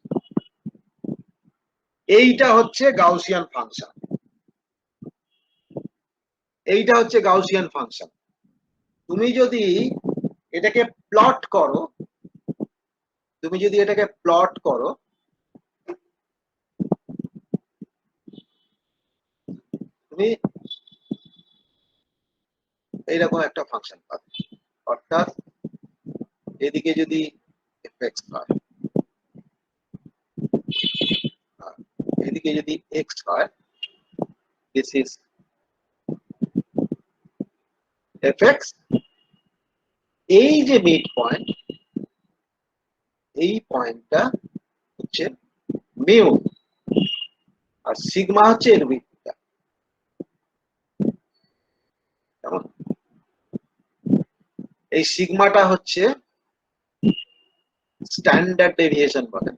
এইটা হচ্ছে গাউসিয়ান ফাংশন, এইটা হচ্ছে গাউসিয়ান ফাংশন। তুমি যদি এটাকে প্লট করো, তুমি যদি এটাকে প্লট করো, তুমি এইরকম একটা ফাংশন পাবে। অর্থাৎ এদিকে যদি fx হয়, এদিকে যদি x হয়, this is fx। এই যে মিড পয়েন্ট, এই পয়েন্টটা হচ্ছে মিউ, আর সিগমা হচ্ছে এর উইডথটা। কেমন? এই সিগমাটা হচ্ছে স্ট্যান্ডার্ড ডেভিয়েশন বলে।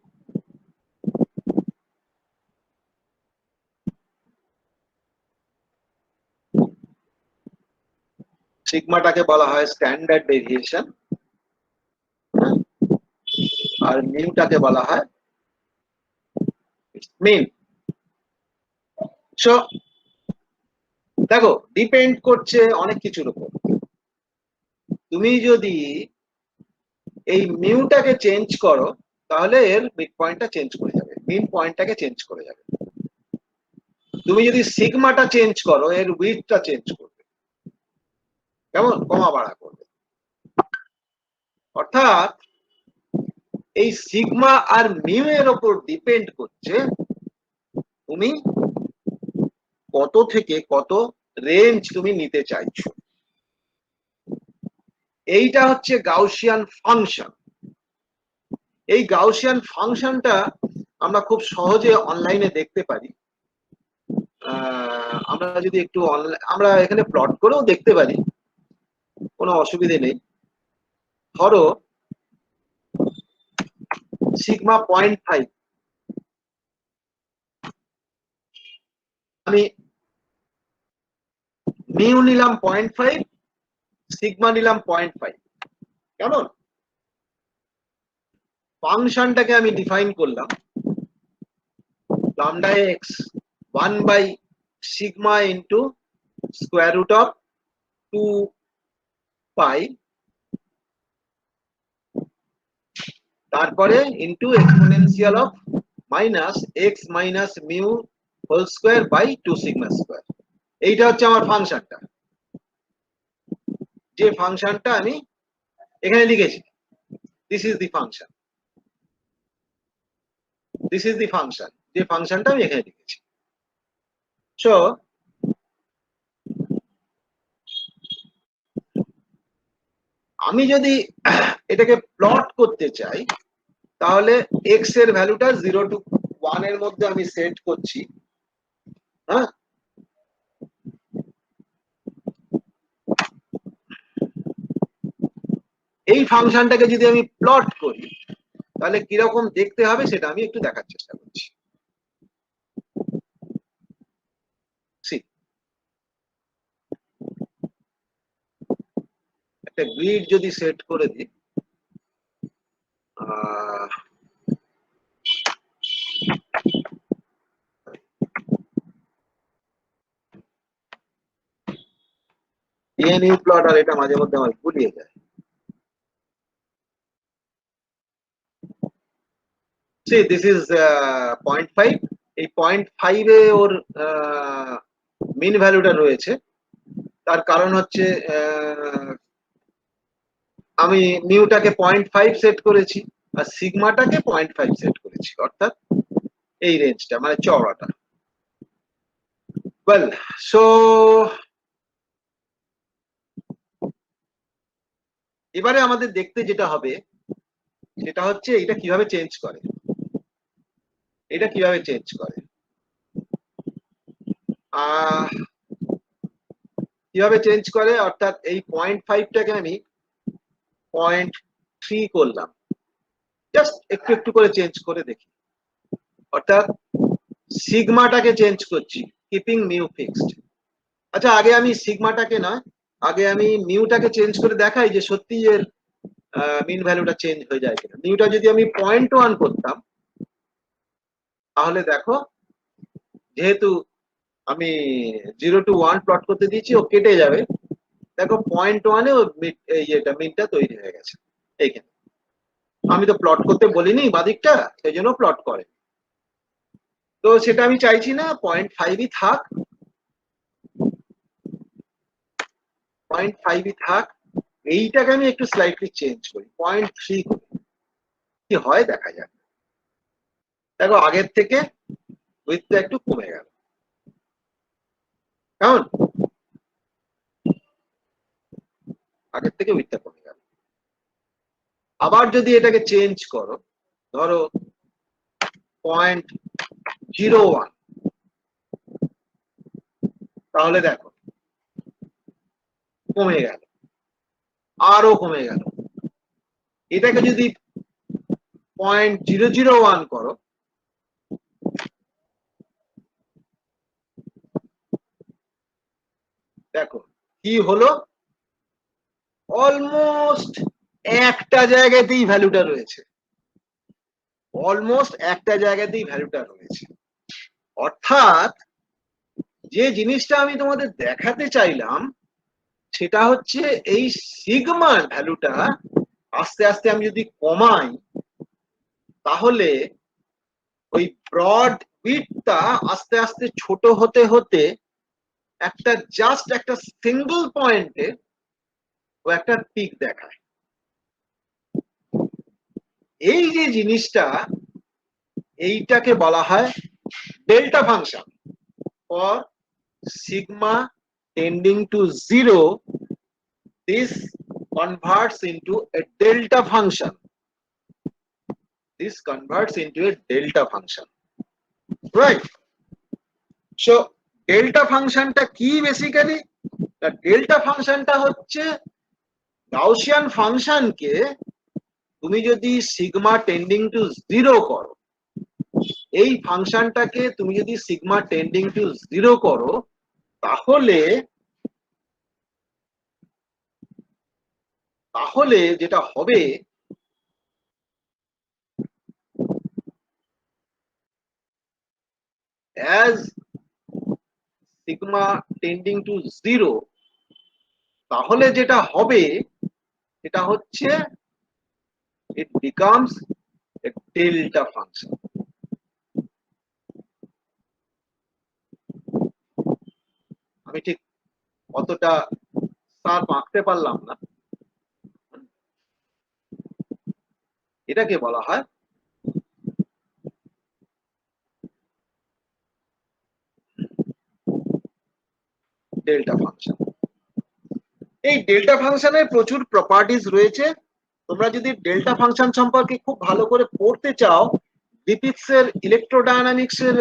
সিগমাটাকে বলা হয় স্ট্যান্ডার্ড ডেভিয়েশন, আর মিউটাকে বলা হয় মিন। সো দেখো ডিপেন্ড করছে অনেক কিছুর উপর। তুমি যদি এই মিউটাকে চেঞ্জ করো তাহলে এর মিড পয়েন্টটা চেঞ্জ করে যাবে, মিন পয়েন্টটাকে চেঞ্জ করে যাবে। তুমি যদি সিগমাটা চেঞ্জ করো এর উইডথটা চেঞ্জ করবে, কেমন কমা বাড়া করবে। অর্থাৎ এই সিগমা আর মিউ এর উপর ডিপেন্ড করছে তুমি কত থেকে কত রেঞ্জ তুমি নিতে চাইছো। এইটা হচ্ছে গাউসিয়ান ফাংশন। এই গাউসিয়ান ফাংশনটা আমরা খুব সহজে অনলাইনে দেখতে পারি। আমরা যদি একটু আমরা এখানে প্লট করেও দেখতে পারি, কোনো অসুবিধে নেই। ধরো সিগমা 0.5, আমি মিউ নিলাম 0.5, সিগমা নিলাম 0.5, কেমন? ফাংশনটাকে আমি ডিফাইন করলাম lambda x 1 by sigma into square root of 2 pi, তারপরে into exponential of minus x minus mu whole square by 2 sigma square। এইটা হচ্ছে আমার ফাংশনটা, যে ফাংশনটা আমি এখানে লিখেছি। This is the function, this is the function, যে ফাংশনটা আমি এখানে লিখেছি। সো আমি যদি এটাকে প্লট করতে চাই তাহলে এক্স এর ভ্যালুটা 0 to 1 এর মধ্যে আমি সেট করছি। হ্যাঁ, এই ফাংশনটাকে যদি আমি প্লট করি তাহলে কিরকম দেখতে হবে সেটা আমি একটু দেখার চেষ্টা করছি। একটা গ্রিড যদি সেট করে দিই, ডিএনইউ প্লট, আর এটা মাঝে মধ্যে আমার ভুলিয়ে যায়। See, this is 0.5, এই 0.5 এ ওর মিন ভ্যালুটা রয়েছে। তার কারণ হচ্ছে আমি মিউটাকে 0.5 সেট করেছি আর সিগমাটাকে 0.5 সেট করেছি, অর্থাৎ এই রেঞ্জটা মানে চওড়াটা। ওয়েল, সো এবারে আমাদের দেখতে যেটা হবে সেটা হচ্ছে এটা কিভাবে চেঞ্জ করে, এটা কিভাবে চেঞ্জ করে। কিভাবে চেঞ্জ করে অর্থাৎ এই 0.5টাকে আমি 0.3 করলাম, জাস্ট একটু একটু করে চেঞ্জ করে দেখি। অর্থাৎ সিগমাটাকে চেঞ্জ করছি, কিপিং মিউ ফিক্সড। আচ্ছা, আগে আমি সিগমাটাকে না, আগে আমি মিউটাকে চেঞ্জ করে দেখাই যে সত্যি এর মিন ভ্যালুটা চেঞ্জ হয়ে যায় কিনা। মিউটা যদি আমি 0.1 করতাম তাহলে দেখো, যেহেতু আমি 0 to 1 প্লট করতে দিয়েছি, ও কেটে যাবে। দেখো 0.1 এ ও এটা মিনটা তৈরি হয়ে গেছে এইখানে। আমি তো প্লট করতে বলিনি বাদিকটা, সেই জন্য প্লট করে। তো সেটা আমি চাইছি না, 0.5ই থাক, 0.5ই থাক। এইটাকে আমি একটু স্লাইটলি চেঞ্জ করি, 0.3 করি, কি হয় দেখা যাক। দেখো আগের থেকে উইথটা একটু কমে গেল, কেমন? আগের থেকে উইথটা কমে গেল। আবার যদি এটাকে চেঞ্জ করো, ধরো 0.01, তাহলে দেখো কমে গেল, আরো কমে গেল। এটাকে যদি 0.001 করো, দেখো কি হলো, অলমোস্ট একটা জায়গাতেই ভ্যালুটা রয়েছে, অলমোস্ট একটা জায়গাতেই ভ্যালুটা রয়েছে। অর্থাৎ যে জিনিসটা আমি তোমাদের দেখাতে চাইলাম সেটা হচ্ছে এই সিগমার ভ্যালুটা আস্তে আস্তে আমি যদি কমাই তাহলে ওই ব্রড উইডথটা আস্তে আস্তে ছোট হতে হতে একটা জাস্ট একটা সিঙ্গল পয়েন্টে ও একটা পিক দেখায়। এই যে জিনিসটা এইটাকে বলা হয় delta function for sigma tending to 0. This converts into a delta function. This converts into a delta function. Right? So delta ফাংশনটা কি বেসিক্যালি? ডেল্টা ফাংশনটা হচ্ছে গাউসিয়ান ফাংশনকে তুমি যদি সিগমা টেন্ডিং টু 0 করো, এই ফাংশনটাকে তুমি যদি সিগমা টেন্ডিং টু 0 করো তাহলে যেটা হবে as sigma tending to 0, তাহলে যেটা হবে এটা হচ্ছে it becomes a delta function. আমি ঠিক অতটা শার্প আঁকতে পারলাম না। এটাকে বলা হয় ডেল্টা ফাংশন। এই ডেল্টা ফাংশনের প্রচুর প্রপার্টিজ রয়েছে। তোমরা যদি ডেল্টা ফাংশন সম্পর্কে খুব ভালো করে পড়তে চাও, গ্রিফিথস এর ইলেকট্রোডায়নামিক্স এর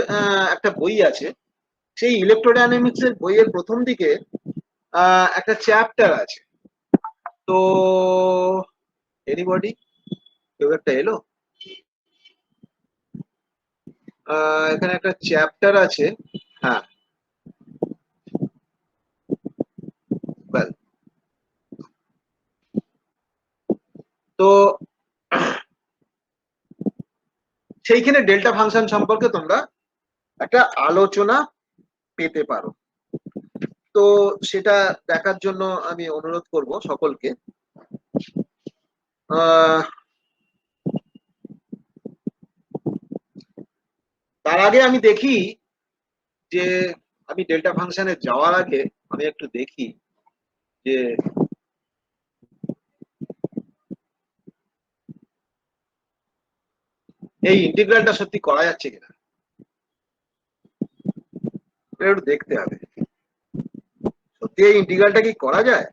একটা বই আছে। সেই ইলেকট্রোডায়নামিক্স এর বইয়ের প্রথম দিকে একটা চ্যাপ্টার আছে। তো এনিবডি কেউ একটা এলো? এখানে একটা চ্যাপ্টার আছে। হ্যাঁ, তো সেইখানে ডেল্টা ফাংশন সম্পর্কে তোমরা একটা আলোচনা পেতে পারো। তো সেটা দেখার জন্য আমি অনুরোধ করব সকলকে। তার আগে আমি দেখি যে আমি ডেল্টা ফাংশনে যাওয়ার আগে আমি একটু দেখি যে এই ইন্টিগ্রালটা সত্যি করা যাচ্ছে কিনা, একটু দেখতে হবে। সত্যি এই ইন্টিগ্রালটা কি করা যায়,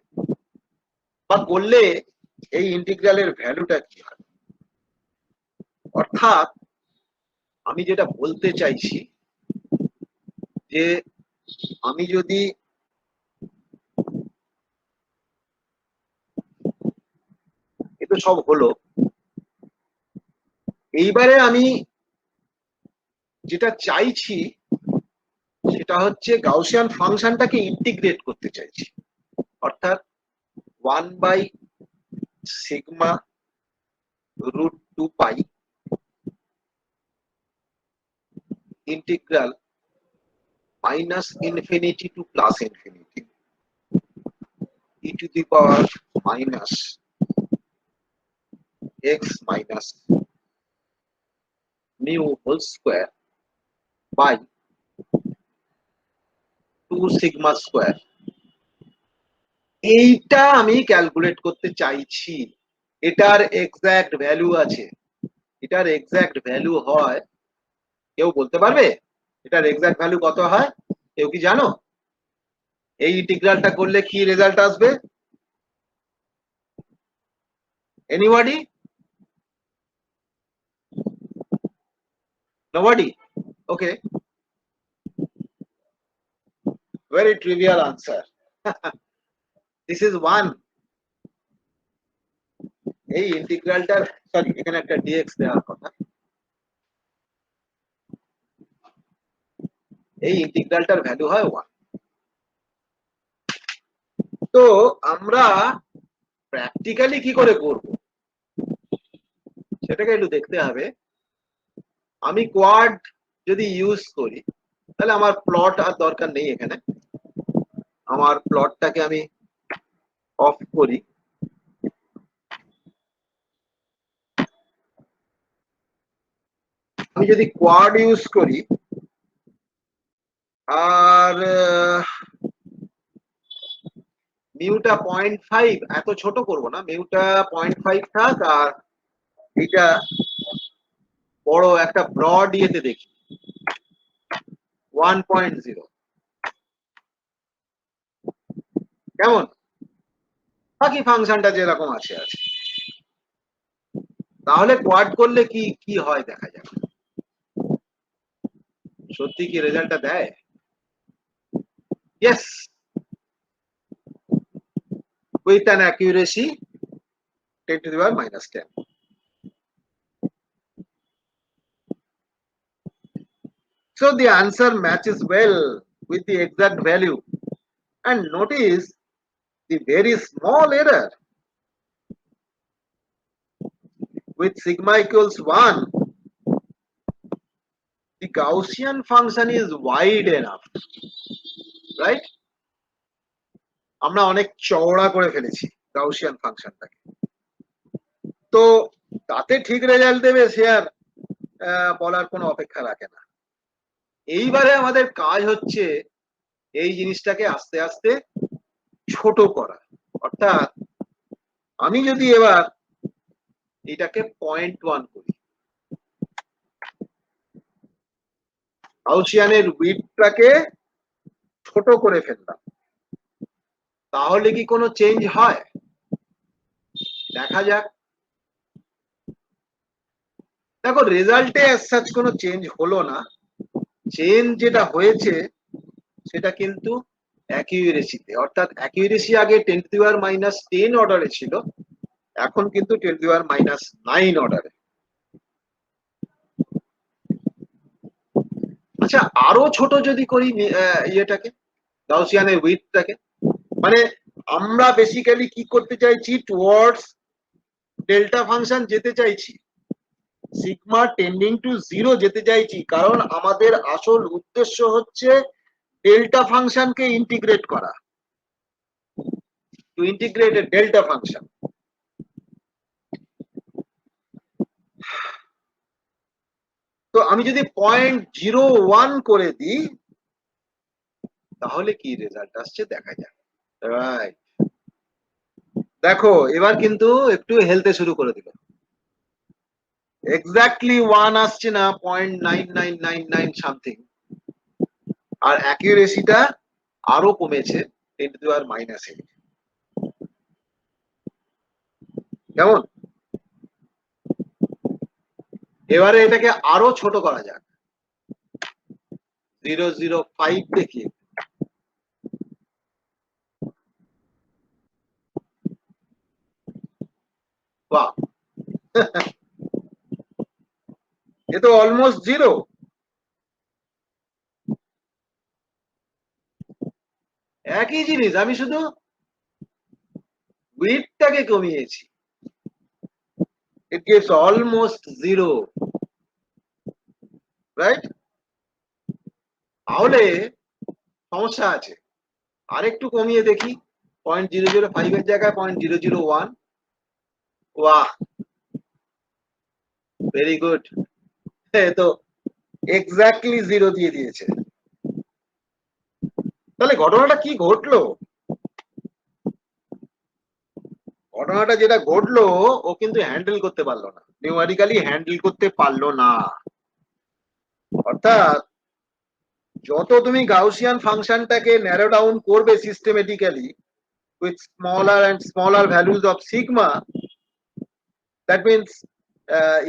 বা করলে এই ইন্টিগ্রালের ভ্যালুটা কি হয়? অর্থাৎ আমি যেটা বলতে চাইছি যে আমি যদি এটা সব হলো, এইবারে আমি যেটা চাইছি সেটা হচ্ছে গাউসিয়ান ফাংশনটাকে ইন্টিগ্রেট করতে চাইছি। অর্থাৎ 1/σ√2π ইন্টিগ্রাল -∞ to +∞ e⁻x - μ² by 2σ²। এইটা আমি ক্যালকুলেট করতে চাইছি। এটার এক্সাক্ট ভ্যালু আছে। এটার এক্সাক্ট ভ্যালু হয়, কেউ বলতে পারবে এটার এক্সাক্ট ভ্যালু কত হয়? কেউ কি জানো? এই ইন্টিগ্রালটা করলে কি রেজাল্ট আসবে? Anybody? Nobody? Okay, very trivial answer. This is 1. এই ইন্টিগ্রালটার, সরি এখানে একটা dx দেওয়ার কথা। এই ইন্টিগ্রালটার ভ্যালু হয় 1। তো আমরা প্র্যাকটিক্যালি কি করে করব সেটাকে একটু দেখতে হবে। আমি কোয়াড যদি ইউজ করি তাহলে আমার প্লট আর দরকার নেই এখানে, আমার প্লটটাকে আমি অফ করি। আমি যদি কোয়াড ইউজ করি আর মিউটা 0.5, এত ছোট করব না, মিউটা 0.5 থাক, আর এটা বড় একটা ব্রড ইয়েতে দেখি 1.0, কেমন? বাকি ফাংশনটা যেরকম আছে আছে। তাহলে কোয়াড করলে কি কি হয় দেখা যাক, সত্যি কি রেজাল্টটা দেয়? Yes, with an accuracy 10 to the power minus 10. So the answer matches well with the exact value, and notice the very small error. With sigma equals 1, the Gaussian function is wide enough, right? আমরা অনেক চওড়া করে ফেলেছি গাউসিয়ান ফাংশনটাকে, তো তাতে ঠিক রেজাল্ট দেবে সে আর বলার কোনো অপেক্ষা রাখে না। এইবারে আমাদের কাজ হচ্ছে এই জিনিসটাকে আস্তে আস্তে ছোট করা, অর্থাৎ আমি যদি এবার এটাকে 0.1 করি, গাউসিয়ানের উইডথটাকে ছোট করে ফেললাম, তাহলে কি কোনো চেঞ্জ হয়? দেখা যাক। দেখো রেজাল্টে অ্যাজ সাচ কোনো চেঞ্জ হলো না, চেঞ্জ যেটা হয়েছে সেটা কিন্তু অ্যাকিউরেসিতে, অর্থাৎ অ্যাকিউরেসি আগে 10 to the power minus 10 অর্ডারে ছিল, এখন কিন্তু 10 to the power minus 9 অর্ডারে। আচ্ছা, আরো ছোট যদি করি ইয়েটাকে, গাউসিয়ানের উইডথটাকে, মানে আমরা বেসিক্যালি কি করতে চাইছি, টুয়ার্ডস ডেল্টা ফাংশন যেতে চাইছি, সিগমা টেন্ডিং টু 0 যেতে চাইছি, কারণ আমাদের আসল উদ্দেশ্য হচ্ছে ডেল্টা ফাংশনকে ইন্টিগ্রেট করা, টু ইন্টিগ্রেট এ ডেল্টা ফাংশন। তো আমি যদি 0.01 করে দিই তাহলে কি রেজাল্ট আসছে দেখা যাক। রাইট, দেখো এবার কিন্তু একটু হেলতে শুরু করে দিল, এক্স্যাক্টলি 1 আসছে না, 0.9999 সামথিং, আর অ্যাকিউরেসিটা আরো কমেছে 10 to the power minus 8। কেমন? এবারে এটাকে আরো ছোট করা যাক, 0.05 দেখি। বাহ, এ তো অলমোস্ট 0। একই জিনিস, আমি শুধু উইডথটাকে কমিয়েছি, it gives almost 0, রাইট? তাহলে সমস্যা আছে, আরেকটু কমিয়ে দেখি, 0.005 এর জায়গায় 0.001। বাহ, ভেরি গুড, তো এক্স্যাক্টলি 0 দিয়ে দিয়েছে। তাহলে ঘটনাটা কি ঘটলো? ঘটনাটা যেটা ঘটলো, ও কিন্তু হ্যান্ডেল করতে পারলো না, নিউমেরিক্যালি হ্যান্ডেল করতে পারলো না। অর্থাৎ যত তুমি গাউসিয়ান ফাংশনটাকে ন্যারো ডাউন করবে systematically with smaller and smaller values of sigma, that means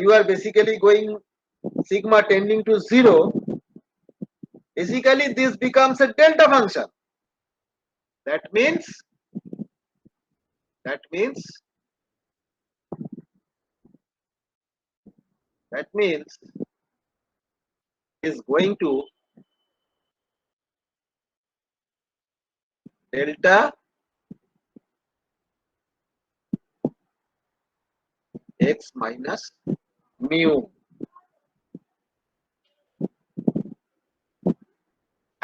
you are basically going sigma tending to 0, basically this becomes a delta function. That means is going to delta x minus mu.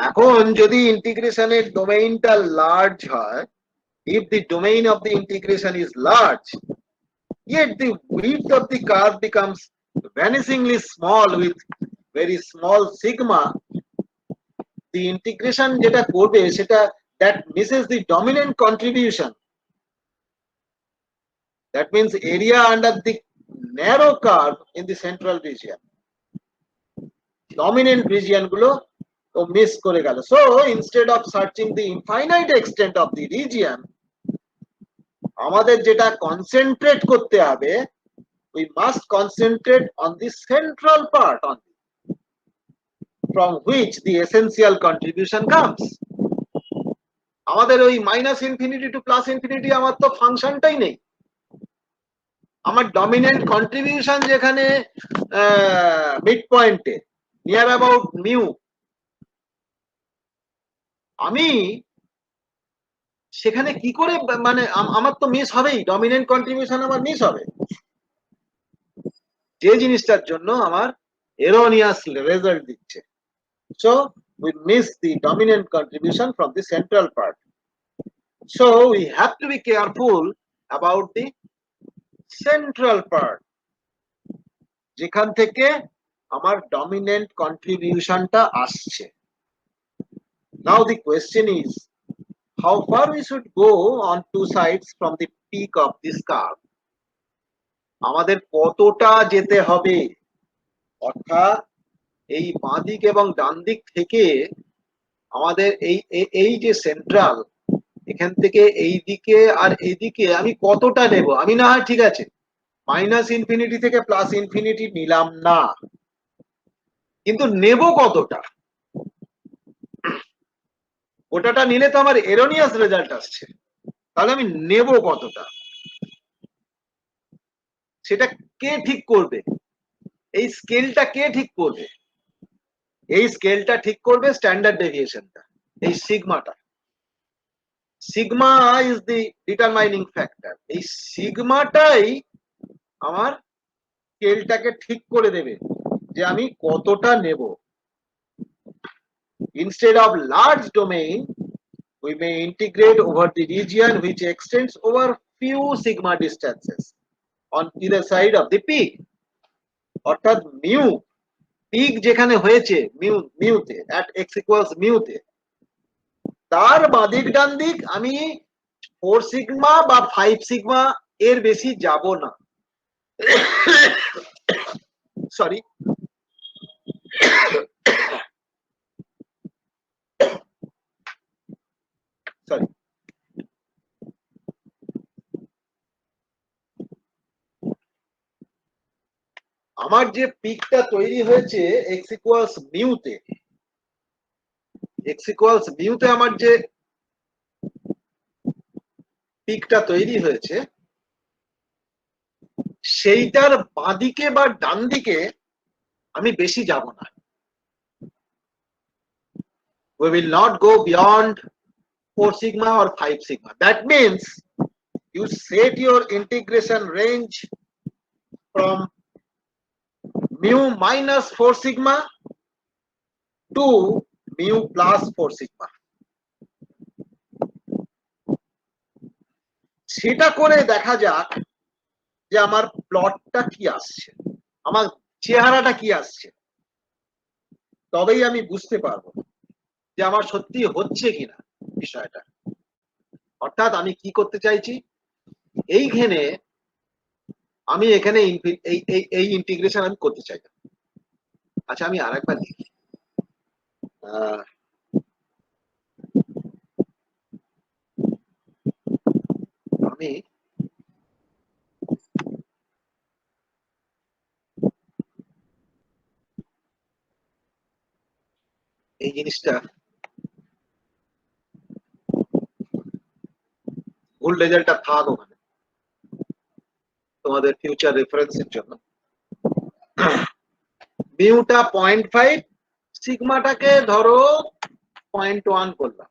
এখন যদি ইন্টিগ্রেশনের ডোমেইনটা লার্জ হয়, if the domain of the integration is large, yet the width of the curve becomes vanishingly small with very small sigma, the integration যেটা করবে সেটা that misses the dominant contribution. That means area under the narrow curve in the central region. Dominant region গুলো ও মিস করে গেল. So instead of searching the infinite extent of the region, আমাদের যেটা কনসেন্ট্রেট করতে হবে, we must concentrate on the central part only, from which the essential contribution comes. আমাদের ওই minus infinity two plus infinity আমার তো ফাংশনটাই নেই, আমার ডমিনেন্ট কন্ট্রিবিউশন যেখানে মিড পয়েন্টে নিয়ার অ্যাবাউট মিউ, আমি সেখানে কি করে মানে আমার তো মিস হবেই, ডমিনেন্ট কন্ট্রিবিউশন আমার মিস হবে, যে জিনিসটার জন্য আমার এরোনিয়াস রেজাল্ট দিচ্ছে. So we miss the dominant contribution from the central part. So we have to be careful about the central part, যেখান থেকে আমার dominant contributionটা আসছে. Now the question is, how far we should go on two sides from the peak of this curve? আমাদের কতটা যেতে হবে, অর্থাৎ এই বাঁ দিক এবং ডান দিক থেকে আমাদের এই যে সেন্ট্রাল, এখান থেকে এই দিকে আর এইদিকে আমি কতটা নেব? আমি না হয় ঠিক আছে মাইনাস ইনফিনিটি থেকে প্লাস ইনফিনিটি নিলাম না, কিন্তু নেব কতটা? ওটাটা নিলে তো আমার এরোনিয়াস রেজাল্ট আসছে, তাহলে আমি নেব কতটা সেটা কে ঠিক করবে? এই স্কেলটা কে ঠিক করবে? এই স্কেলটা ঠিক করবে স্ট্যান্ডার্ড ডেভিয়েশনটা, এই সিগমাটা. Sigma is the determining factor. এই সিগমাটাই আমার স্কেলটাকে ঠিক করে দেবে যে আমি কতটা নেব. Instead of large domain, we may integrate over the region which extends over few sigma distances on either side of the peak. অর্থাৎ মিউ পিক যেখানে হয়েছে মিউতে at x equals মিউতে, তার বাদিক ডান দিক আমি 4 সিগমা বা 5 সিগমা এর বেশি যাব না. সরি, সরি, আমার যে পিকটা তৈরি হয়েছে x ইকুয়ালস মিউতে, x ইকুয়ালস মিউতে আমার যে পিকটা তৈরি হয়েছে সেইটার বাঁদিকে বা ডান দিকে আমি বেশি যাব না. We will not go beyond 4 sigma or 5 sigma. That means you set your integration range from mu minus 4 sigma to mu plus 4 sigma. সেটা করে দেখা যাক যে আমার প্লটটা কি আসছে, আমার চেহারাটা কি আসছে, তবেই আমি বুঝতে পারবো যে আমার সত্যি হচ্ছে কিনা বিষয়টা. অর্থাৎ আমি কি করতে চাইছি, এইখানে আমি এখানে এই ইন্টিগ্রেশন আমি করতে চাই না. আচ্ছা আমি আরেকবার লিখি, আমি এই জিনিসটা ভুল রেজাল্টটা থাক ওখানে তোমাদের ফিউচার রেফারেন্সের জন্য. মিউটা 0.5, সিগমাটাকে ধরো 0.1 করলাম,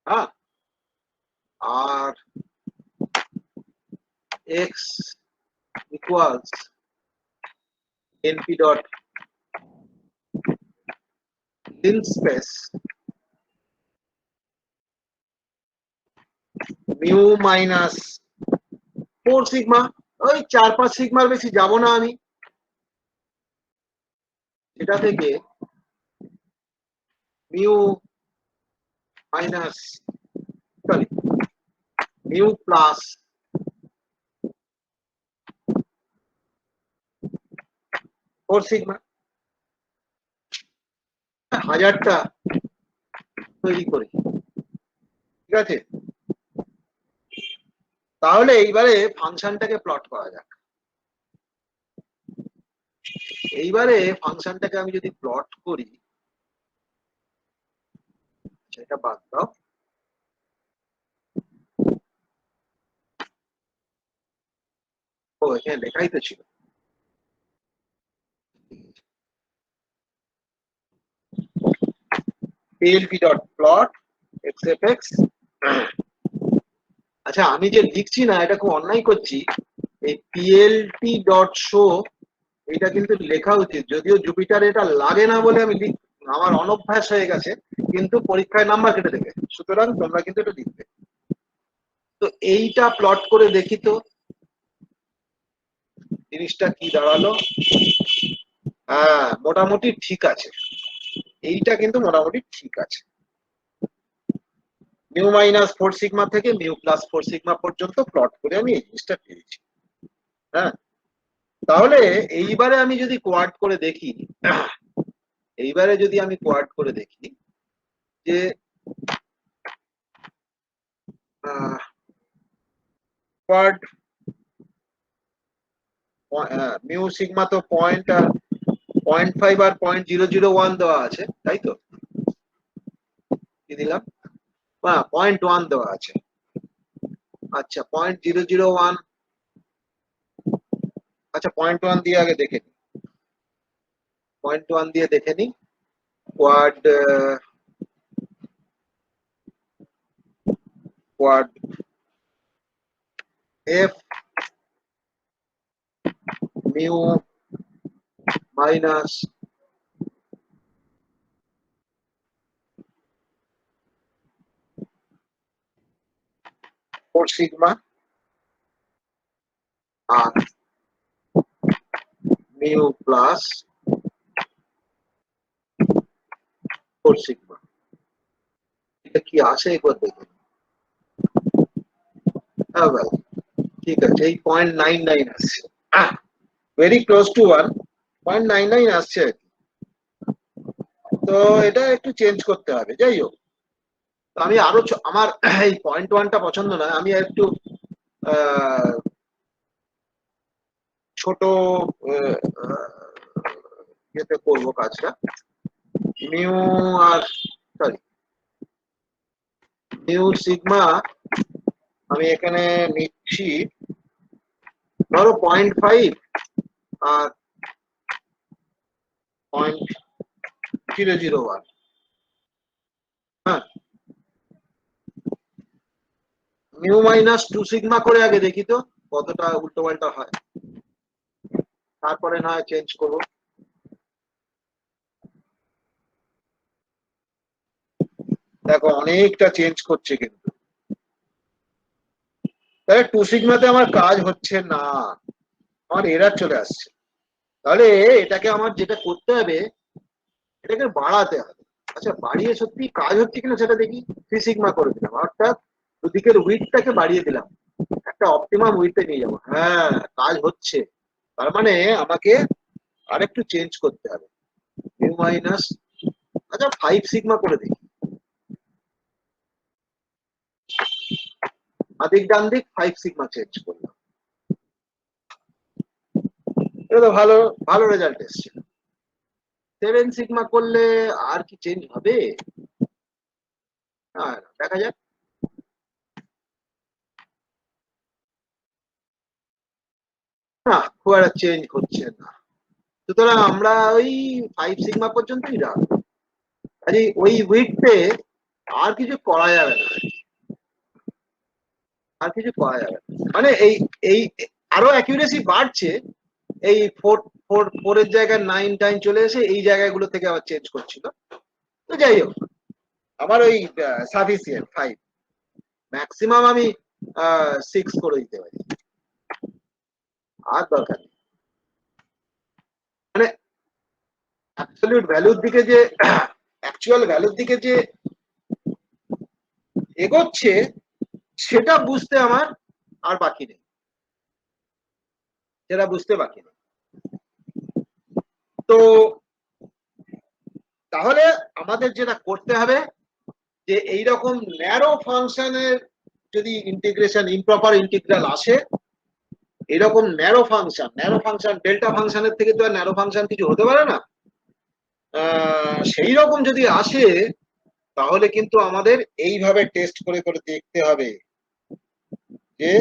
হ্যাঁ, আর x equals np dot linspace mu minus 4 sigma, ওই 4-5 সিগমার বেশি যাব না আমি। এটা থেকে mu minus sorry mu plus 4 sigma 1000টা তৈরি করি, ঠিক আছে? তাহলে এইবারে ফাংশনটাকে প্লট করা যাক। এইবারে ফাংশনটাকে আমি যদি প্লট করি, সেটা বাদ দাও, ও এখানে লেখাই তো ছিল। plp.plot xfx। আচ্ছা, আমি যে লিখছি না, এটা খুব অন্যায় করছি। এই plt.show এটা কিন্তু লেখা উচিত, যদিও জুপিটার এটা লাগে না বলে আমি আমার অনভ্যাস হয়ে গেছে, কিন্তু পরীক্ষায় নাম্বার কেটে দেবে, সুতরাং তোমরা কিন্তু এটা লিখবে। তো এইটা প্লট করে দেখি তো জিনিসটা কি দাঁড়ালো। হ্যাঁ, মোটামুটি ঠিক আছে, এইটা কিন্তু মোটামুটি ঠিক আছে। মিউ মাইনাস 4 সিগমা থেকে মিউ প্লাস 4 সিগমা পর্যন্ত প্লট করে আমি এই জিনিসটা পেয়েছি। হ্যাঁ, তাহলে এইবারে আমি যদি কোয়াড করে দেখি, এইবারে যদি আমি কোয়াড করে দেখি যে কোয়াড মিউ সিগমা তো পয়েন্ট আর 0.5 আর 0.001 দেওয়া আছে, তাই তো? কি দিলাম? 0.1 দেওয়া আছে। আচ্ছা, 0.001, আচ্ছা 0.1 দিয়ে আগে দেখে নি, 0.1 দিয়ে দেখে নি। Quad f mu minus 4 sigma আর mu plus 4 sigma, এটা কি আসে একবার দেখে। হ্যাঁ ভাই, ঠিক আছে, এই 0.99 আসছে, ভেরি ক্লোজ টু 1, 0.99 আসছে। তো এটা একটু চেঞ্জ করতে হবে। যাই হোক, আমি আরো আমার এই 0.1টা পছন্দ না, আমি একটু ছোট ইয়েতে করবো কাজটা। মিউ আর সরি মিউ সিগমা আমি এখানে নিচ্ছি ধরো 0.5 আর 0.001। হ্যাঁ, মিউ মাইনাস 2 সিগমা করে আগে দেখি তো কতটা উল্টো পাল্টা হয়, তারপরে না হয় চেঞ্জ করবো। দেখো অনেকটা চেঞ্জ করছে, কিন্তু তাহলে 2 সিগমাতে আমার কাজ হচ্ছে না, আমার এরার চলে আসছে। তাহলে এটাকে আমার যেটা করতে হবে, এটাকে বাড়াতে হবে। আচ্ছা, বাড়িয়ে সত্যি কাজ হচ্ছে কিনা সেটা দেখি। 3 সিগমা করে দিলাম, অর্থাৎ দুদিকের উইডটাকে বাড়িয়ে দিলাম, একটা অপটিমাম উইডতে নিয়ে যাবো। হ্যাঁ, কাজ হচ্ছে, তার মানে আমাকে আরেকটু চেঞ্জ করতে হবে। মিউ মাইনাস, আচ্ছা 5 সিগমা করে দিই, আদিক ডান দিক 5 সিগমা চেঞ্জ করলাম। এটা তো ভালো ভালো রেজাল্ট এসছে। 7 সিগমা করলে আর কি চেঞ্জ হবে? হ্যাঁ, দেখা যাক। না, খুব একটা চেঞ্জ হচ্ছে না, সুতরাং আমরা ওই 5 সিগমা পর্যন্তই রাখবো। আরে ওই উইডতে আর কিছু করা যাবে না, আর কিছু করা যাবে না। মানে এই এই আরো অ্যাকিউরেসি বাড়ছে, এই 4 এর জায়গায় 9 10 চলে এসে এই জায়গাগুলো থেকে আবার চেঞ্জ করছিল। তো যাই হোক, আমার ওই সাফিসিয়েন্ট 5, ম্যাক্সিমাম আমি 6 করে দিতে পারি, আর দরকার নেই। মানে অ্যাবসলিউট ভ্যালুর দিকে যে অ্যাকচুয়াল ভ্যালুর দিকে যে এগোচ্ছে সেটা বুঝতে আমার আর বাকি নেই, সেটা বুঝতে বাকি নেই। তো তাহলে আমাদের যেটা করতে হবে যে এইরকম ন্যারো ফাংশনের যদি ইন্টিগ্রেশন ইমপ্রপার ইন্টিগ্রাল আসে, এরকম ন্যারো ফাংশন ডেল্টা ফাংশনের থেকে তো আর ন্যারো ফাংশন কিছু হতে পারে না। সেই রকম যদি আসে তাহলে কিন্তু আমাদের এইভাবে টেস্ট করে করে দেখতে হবে যে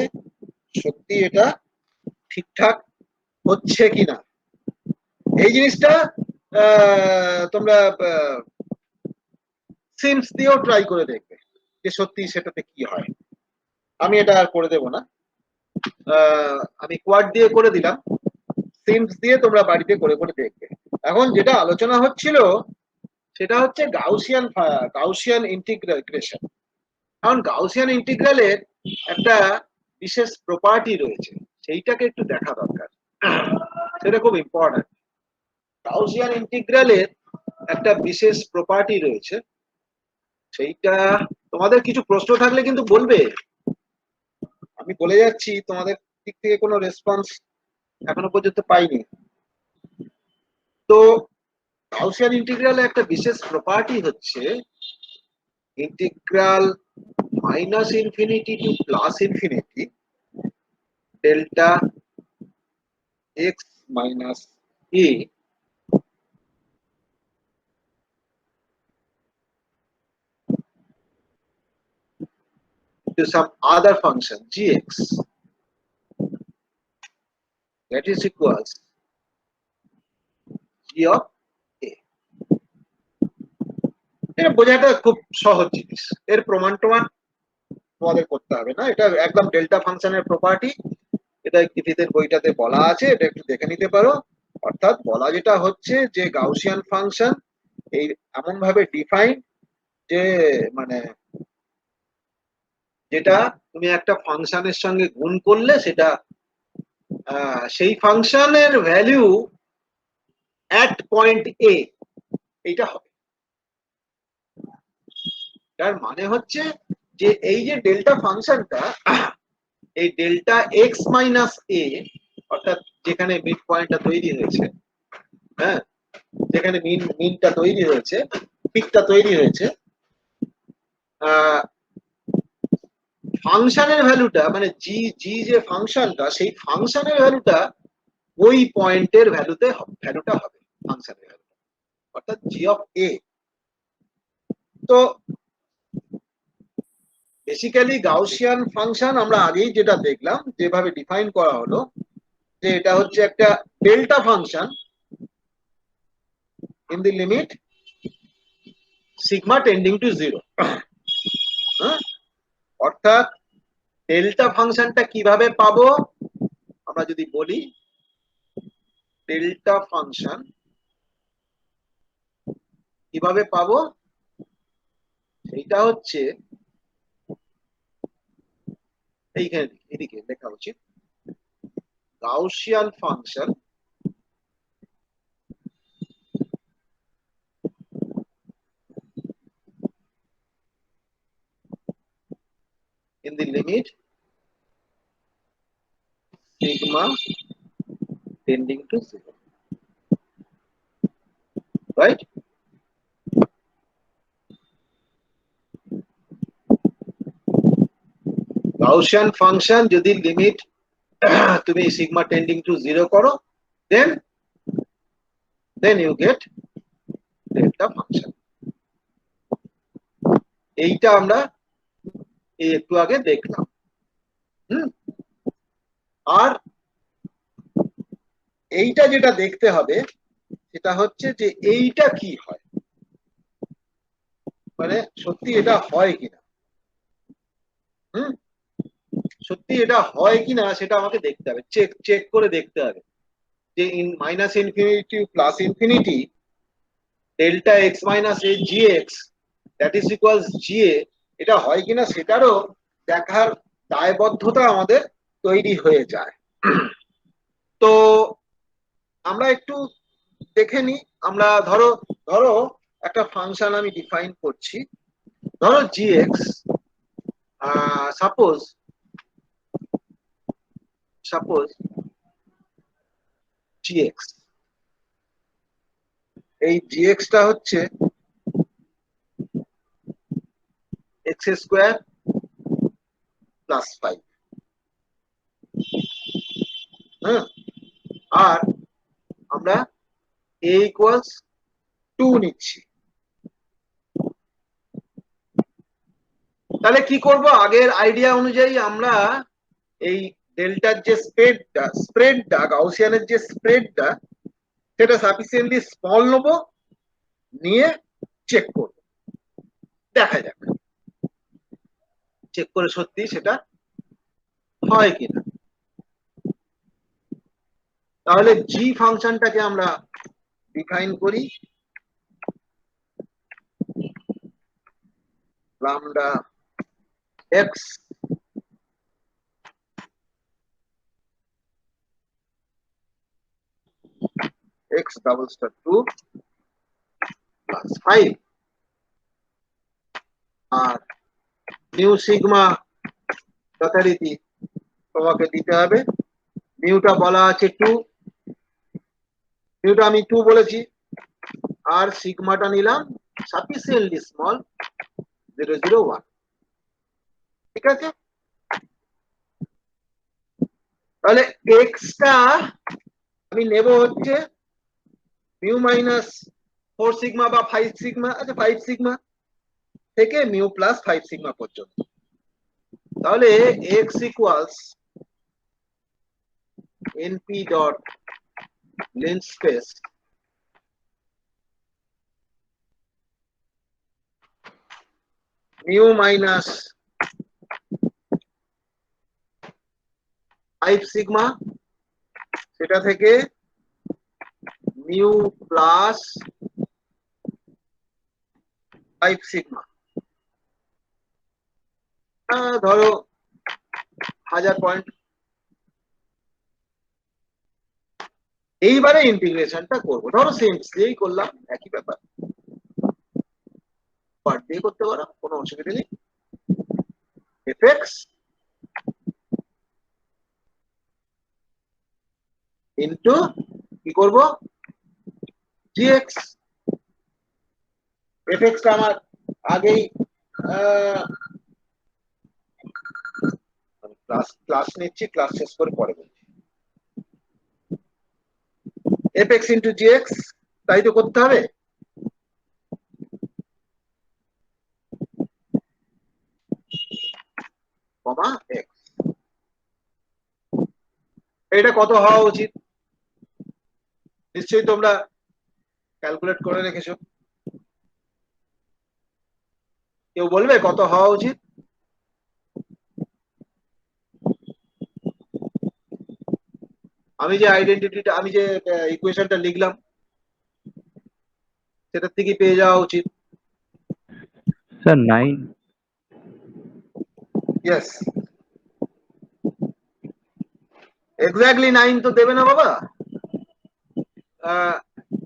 সত্যি এটা ঠিকঠাক হচ্ছে কিনা। এই জিনিসটা তোমরা সিমস দিয়েও ট্রাই করে দেখবে যে সত্যি সেটাতে কি হয়। আমি এটা আর করে দেব না, আমি কোয়াড দিয়ে করে দিলাম, সিমস দিয়ে তোমরা বাড়িতে করে করে দেখবে। এখন যেটা আলোচনা হচ্ছিল সেটা হচ্ছে গাউসিয়ান ইন্টিগ্রেশন। কারণ গাউসিয়ান ইন্টিগ্রালের একটা বিশেষ প্রপার্টি রয়েছে, সেইটাকে একটু দেখা দরকার, সেটা খুব ইম্পর্টেন্ট। গাউসিয়ান ইন্টিগ্রালের একটা বিশেষ প্রপার্টি রয়েছে, সেইটা তোমাদের কিছু প্রশ্ন থাকলে কিন্তু বলবে। আমি বলে যাচ্ছি, তোমাদের দিক থেকে কোনো রেসপন্স এখনো পর্যন্ত পাইনি। তো গাউসিয়ান ইন্টিগ্রালে একটা বিশেষ প্রপার্টি হচ্ছে integral minus infinity two plus infinity delta x minus A to some other function gx that is equals g of a. এটা বোঝাটা খুব সহজ জিনিস, এর প্রমাণ তোমাদের করতে হবে না, এটা একদম ডেল্টা ফাংশনের প্রপার্টি। এটা ইফিদের বইটাতে বলা আছে, এটা একটু দেখে নিতে পারো। অর্থাৎ বলা যেটা হচ্ছে যে গাউসিয়ান ফাংশন এই এমন ভাবে ডিফাইন যে মানে যেটা তুমি একটা ফাংশনের সঙ্গে গুণ করলে সেটা সেই ফাংশনের ভ্যালু অ্যাট পয়েন্ট এ এইটা হবে। তার মানে হচ্ছে যে এই যে ডেল্টা ফাংশনটা, এই ডেল্টা এক্স মাইনাস এ, অর্থাৎ যেখানে মিড পয়েন্টটা তৈরি হয়েছে, হ্যাঁ, যেখানে মিনটা তৈরি হয়েছে, পিকটা তৈরি হয়েছে, ফাংশনের ভ্যালুটা মানে জি জি যে ফাংশনটা, সেই ফাংশনের ভ্যালুটা ওই পয়েন্টের ভ্যালুটা হবে ফাংশনের ভ্যালু, অর্থাৎ জি অফ এ। তো বেসিক্যালি গাউসিয়ান ফাংশন আমরা আগেই যেটা দেখলাম, যেভাবে ডিফাইন করা হলো, যে এটা হচ্ছে একটা delta function in the limit sigma tending to 0। অর্থাৎ ডেল্টা ফাংশনটা কিভাবে পাবো আমরা যদি বলি, ডেল্টা ফাংশন কিভাবে পাবো সেইটা হচ্ছে এইখানে, এদিকে লেখা উচিত, Gaussian function in the limit sigma tending to 0, right? Gaussian function যদি লিমিট তুমি sigma tending to 0 করো, then you get delta function। এইটা আমরা একটু আগে দেখলাম। আর এইটা যেটা দেখতে হবে সেটা হচ্ছে যে এইটা কি হয়, মানে সত্যি এটা হয় কিনা। সত্যি এটা হয় কিনা সেটা আমাকে দেখতে হবে, চেক করে দেখতে হবে যে minus infinity plus infinity delta x minus a g x that is equals g a, এটা হয় কিনা সেটারও দেখার দায়বদ্ধতা আমাদের তৈরি হয়ে যায়। তো আমরা একটু দেখে নিই। আমরা ধরো ধরো একটা ফাংশন আমি ডিফাইন করছি, ধরো জি এক্স, সাপোজ জি এক্স, এই জি এক্সটা হচ্ছে এক্স স্কোয়ার প্লাস 5, হ্যাঁ, আর আমরা a ইকুয়ালস 2 নিচ্ছি। তাহলে কি করব, আগের আইডিয়া অনুযায়ী আমরা এই ডেল্টার যে স্প্রেডটা গাউসিয়ানের যে স্প্রেডটা সেটা সাফিসিয়েন্টলি স্মল নেব, নিয়ে চেক করব, দেখা যাক চেক করে সত্যি সেটা হয় কিনা। তাহলে জি ফাংশনটাকে আমরা ডিফাইন করি, lambda x x double star 2 plus 5, আর নিউ সিগমা যথারীতি তোমাকে দিতে হবে, নিউটা বলা আছে 2, নিউটা আমি 2 বলেছি, আর সিগমাটা নিলাম সাফিসিয়েন্টলি স্মল 001, ঠিক আছে। তাহলে এক্সটা আমি নেব হচ্ছে মিউ মাইনাস 4 সিগমা বা 5 সিগমা, আচ্ছা 5 সিগমা থেকে মিউ প্লাস 5 সিগমা পর্যন্ত। তাহলে x equals NP dot length space mu minus 5 sigma, সেটা থেকে মিউ প্লাস 5 সিগমা, ধরো 1000 পয়েন্ট। এইবারে ইন্টিগ্রেশনটা করবো, ধরো সেম দিয়েই করলাম, একই ব্যাপার, পার্ট দিয়ে করতে পারো, কোনো অসুবিধা নেই। এফএক্স ইন্টু কি করব, জিএক্স। এফএক্সটা আমার আগেই ক্লাস নিচ্ছি, ক্লাস শেষ করে পরে বলছি। এফএক্স ইন্টু জিএক্স, তাই তো করতে হবে। কমা এক্স, এটা কত হওয়া উচিত নিশ্চয়ই তোমরা ক্যালকুলেট করে রেখেছো, কেউ বলবে কত হওয়া উচিত? আমি যে আইডেন্টিটিটা, আমি যে ইকুয়েশনটা লিখলাম সেটার থেকে পেয়ে যাওয়া উচিত। স্যার 9। ইয়েস, এক্স্যাক্টলি 9 তো দেবে না বাবা,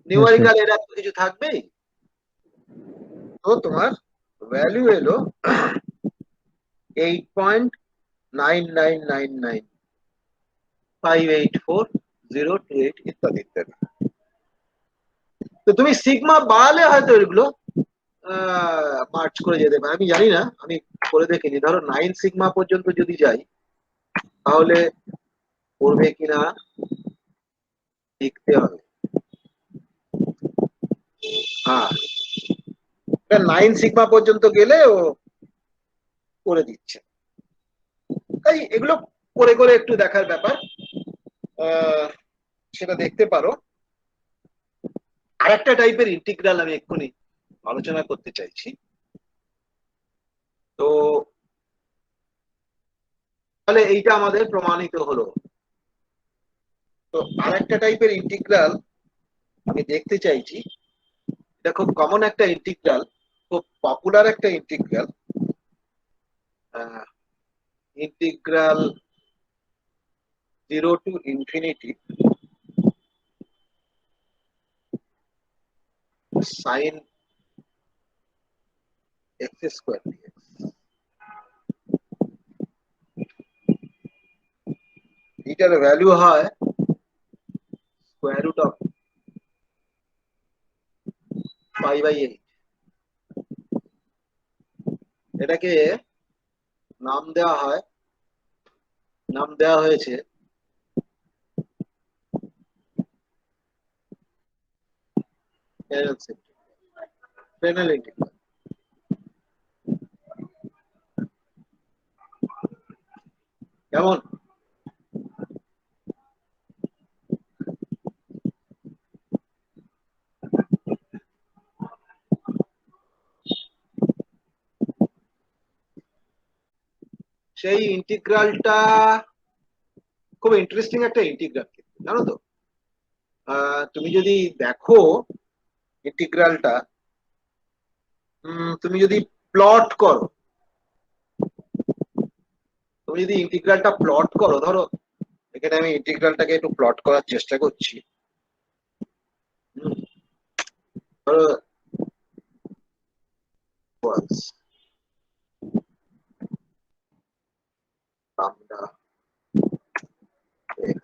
নিউমেরিক্যাল এরর তো কিছু থাকবেই। তো তোমার ভ্যালু এলো 8.9999584,028 ইত্যাদি ইত্যাদি। তো তুমি সিগমা বাড়ালে হয়তো এগুলো মার্চ করে যেতে পারে, আমি জানি না, আমি করে দেখিনি। ধরো 9 সিগমা পর্যন্ত যদি যাই তাহলে করবে কিনা দেখতে হবে। হ্যাঁ, 9 সিগমা পর্যন্ত গেলে ও করে দিচ্ছে, তাই এগুলো করে করে একটু দেখার ব্যাপার, সেটা দেখতে পারো। আরেকটা টাইপের ইন্টিগ্রাল আমি এক্ষুনি আলোচনা করতে চাইছি। তো তাহলে এইটা আমাদের প্রমাণিত হলো। তো আরেকটা টাইপের ইন্টিগ্রাল আমি দেখতে চাইছি, এটা খুব কমন একটা ইন্টিগ্রাল, খুব পপুলার একটা integral, integral 0 to infinity sin x square dx। এটার ভ্যালু হয় স্কোয়ার রুট অফ 5/8। এটাকে নাম দেওয়া হয়েছে ফ্রেনেল ইন্টিগ্রাল। কেমন? সেই ইন্টিগ্রালটা খুব ইন্টারেস্টিং একটা ইন্টিগ্রাল, জানো তো। তুমি যদি দেখো ইন্টিগ্রালটা, তুমি যদি প্লট করো, ধরো এখানে আমি ইন্টিগ্রালটাকে একটু প্লট করার চেষ্টা করছি। ধরো lambda x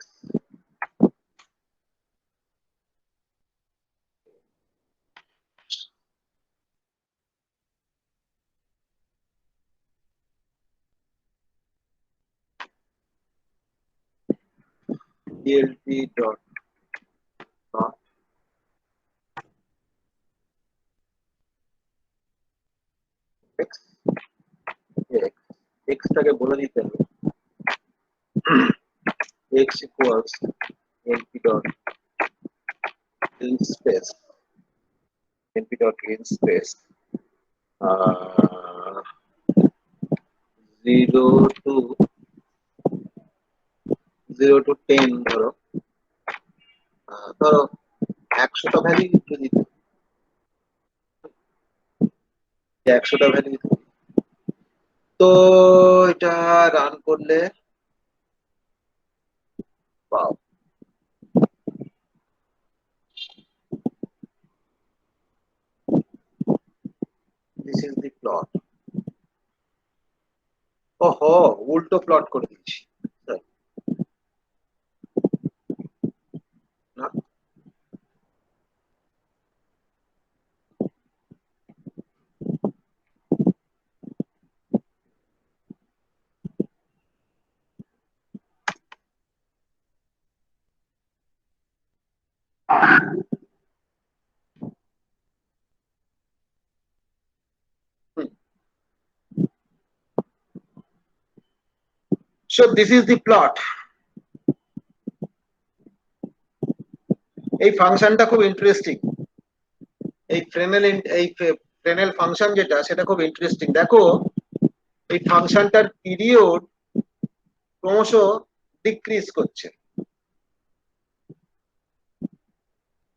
dlt dot not x x টাকে বলে দিতে হবে x equals np dot in space uh, 0 to 10। ধরো 100টা ভ্যালু যদি 100টা ভ্যালু, তো এটা রান করলে পাও দিস ইজ দি প্লট। ওহো, উল্টো প্লট করে দিয়েছি। না, so this is the plot। এই ফাংশনটা খুব ইন্টারেস্টিং, এই ফ্রেনেল ফাংশন যেটা, সেটা খুব ইন্টারেস্টিং। দেখো এই ফাংশনটার পিরিয়ড ক্রমশ ডিক্রিজ করছে,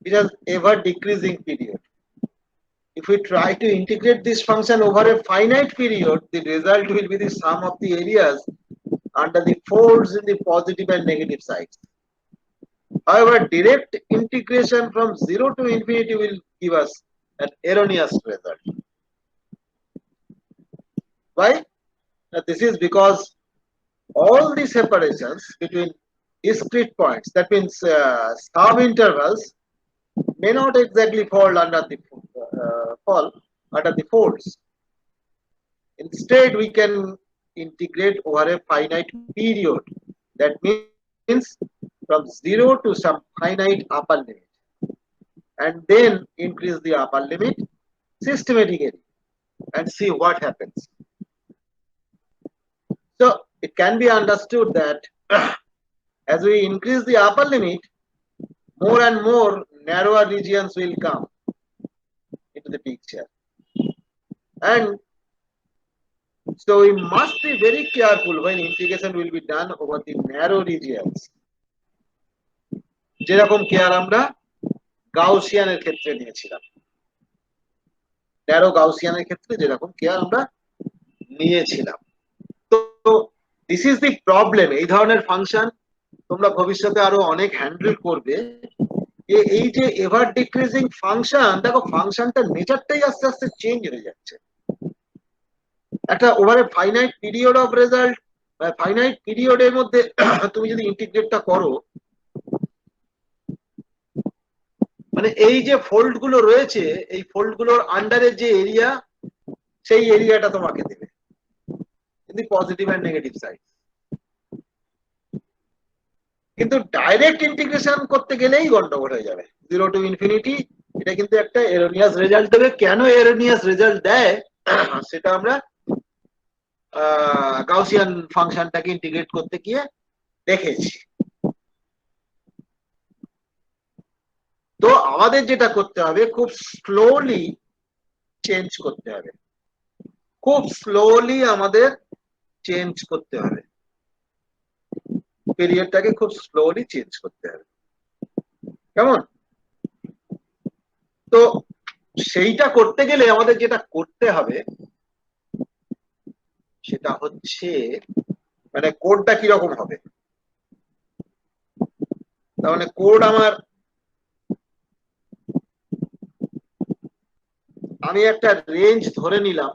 it has ever decreasing period। If we try to integrate this function over a finite period, the result will be the sum of the areas under the folds in the positive and negative sides। However, direct integration from 0 to infinity will give us an erroneous result। Why? This is because all the separations between discrete points, that means sub-intervals, may not exactly fall under the folds। Instead, we can integrate over a finite period, that means from 0 to some finite upper limit, and then increase the upper limit systematically and see what happens। So it can be understood that as we increase the upper limit, more and more narrower regions will come into the picture, and so we must be very careful when integration will be done over the narrow regions, যেরকম কেয়ার আমরা গাউসিয়ানের ক্ষেত্রে নিয়েছিলাম। ন্যারো গাউসিয়ানের ক্ষেত্রে যেরকম কেয়ার আমরা নিয়েছিলাম। তো দিস ইজ দি প্রবলেম। এই ধরনের ফাংশন তোমরা ভবিষ্যতে আরো অনেক হ্যান্ডেল করবে। এই যে এভার ডিক্রিজিং ফাংশন, দেখো ফাংশনটার নেচারটাই আস্তে আস্তে চেঞ্জ হয়ে যাচ্ছে। একটা ওভারে finite period of result, finite পিরিয়ডের মধ্যে তুমি যদি ইন্টিগ্রেটটা করো, মানে এই যে ফোল্ড গুলো রয়েছে, এই ফোল্ড গুলোর আন্ডারে যে এরিয়া, সেই এরিয়াটা তোমাকে দেবে কিন্তু পজিটিভ এন্ড নেগেটিভ সাইড। কিন্তু ডাইরেক্ট ইন্টিগ্রেশন করতে গেলেই গন্ডগোল হয়ে যাবে, 0 টু ইনফিনিটি। এটা কিন্তু একটা এরোনিয়াস রেজাল্ট দেবে। কেন এরোনিয়াস রেজাল্ট দেয় সেটা আমরা গাউসিয়ান ফাংশনটাকে ইন্টিগ্রেট করতে গিয়ে দেখেছি। তো আমাদের যেটা করতে হবে, খুব স্লোলি চেঞ্জ করতে হবে, খুব স্লোলি আমাদের চেঞ্জ করতে হবে, পিরিয়ডটাকে খুব স্লোলি চেঞ্জ করতে হবে। কেমন? তো সেইটা করতে গেলে আমাদের যেটা করতে হবে সেটা হচ্ছে, মানে কোডটা কিরকম হবে। তার মানে কোড আমি একটা রেঞ্জ ধরে নিলাম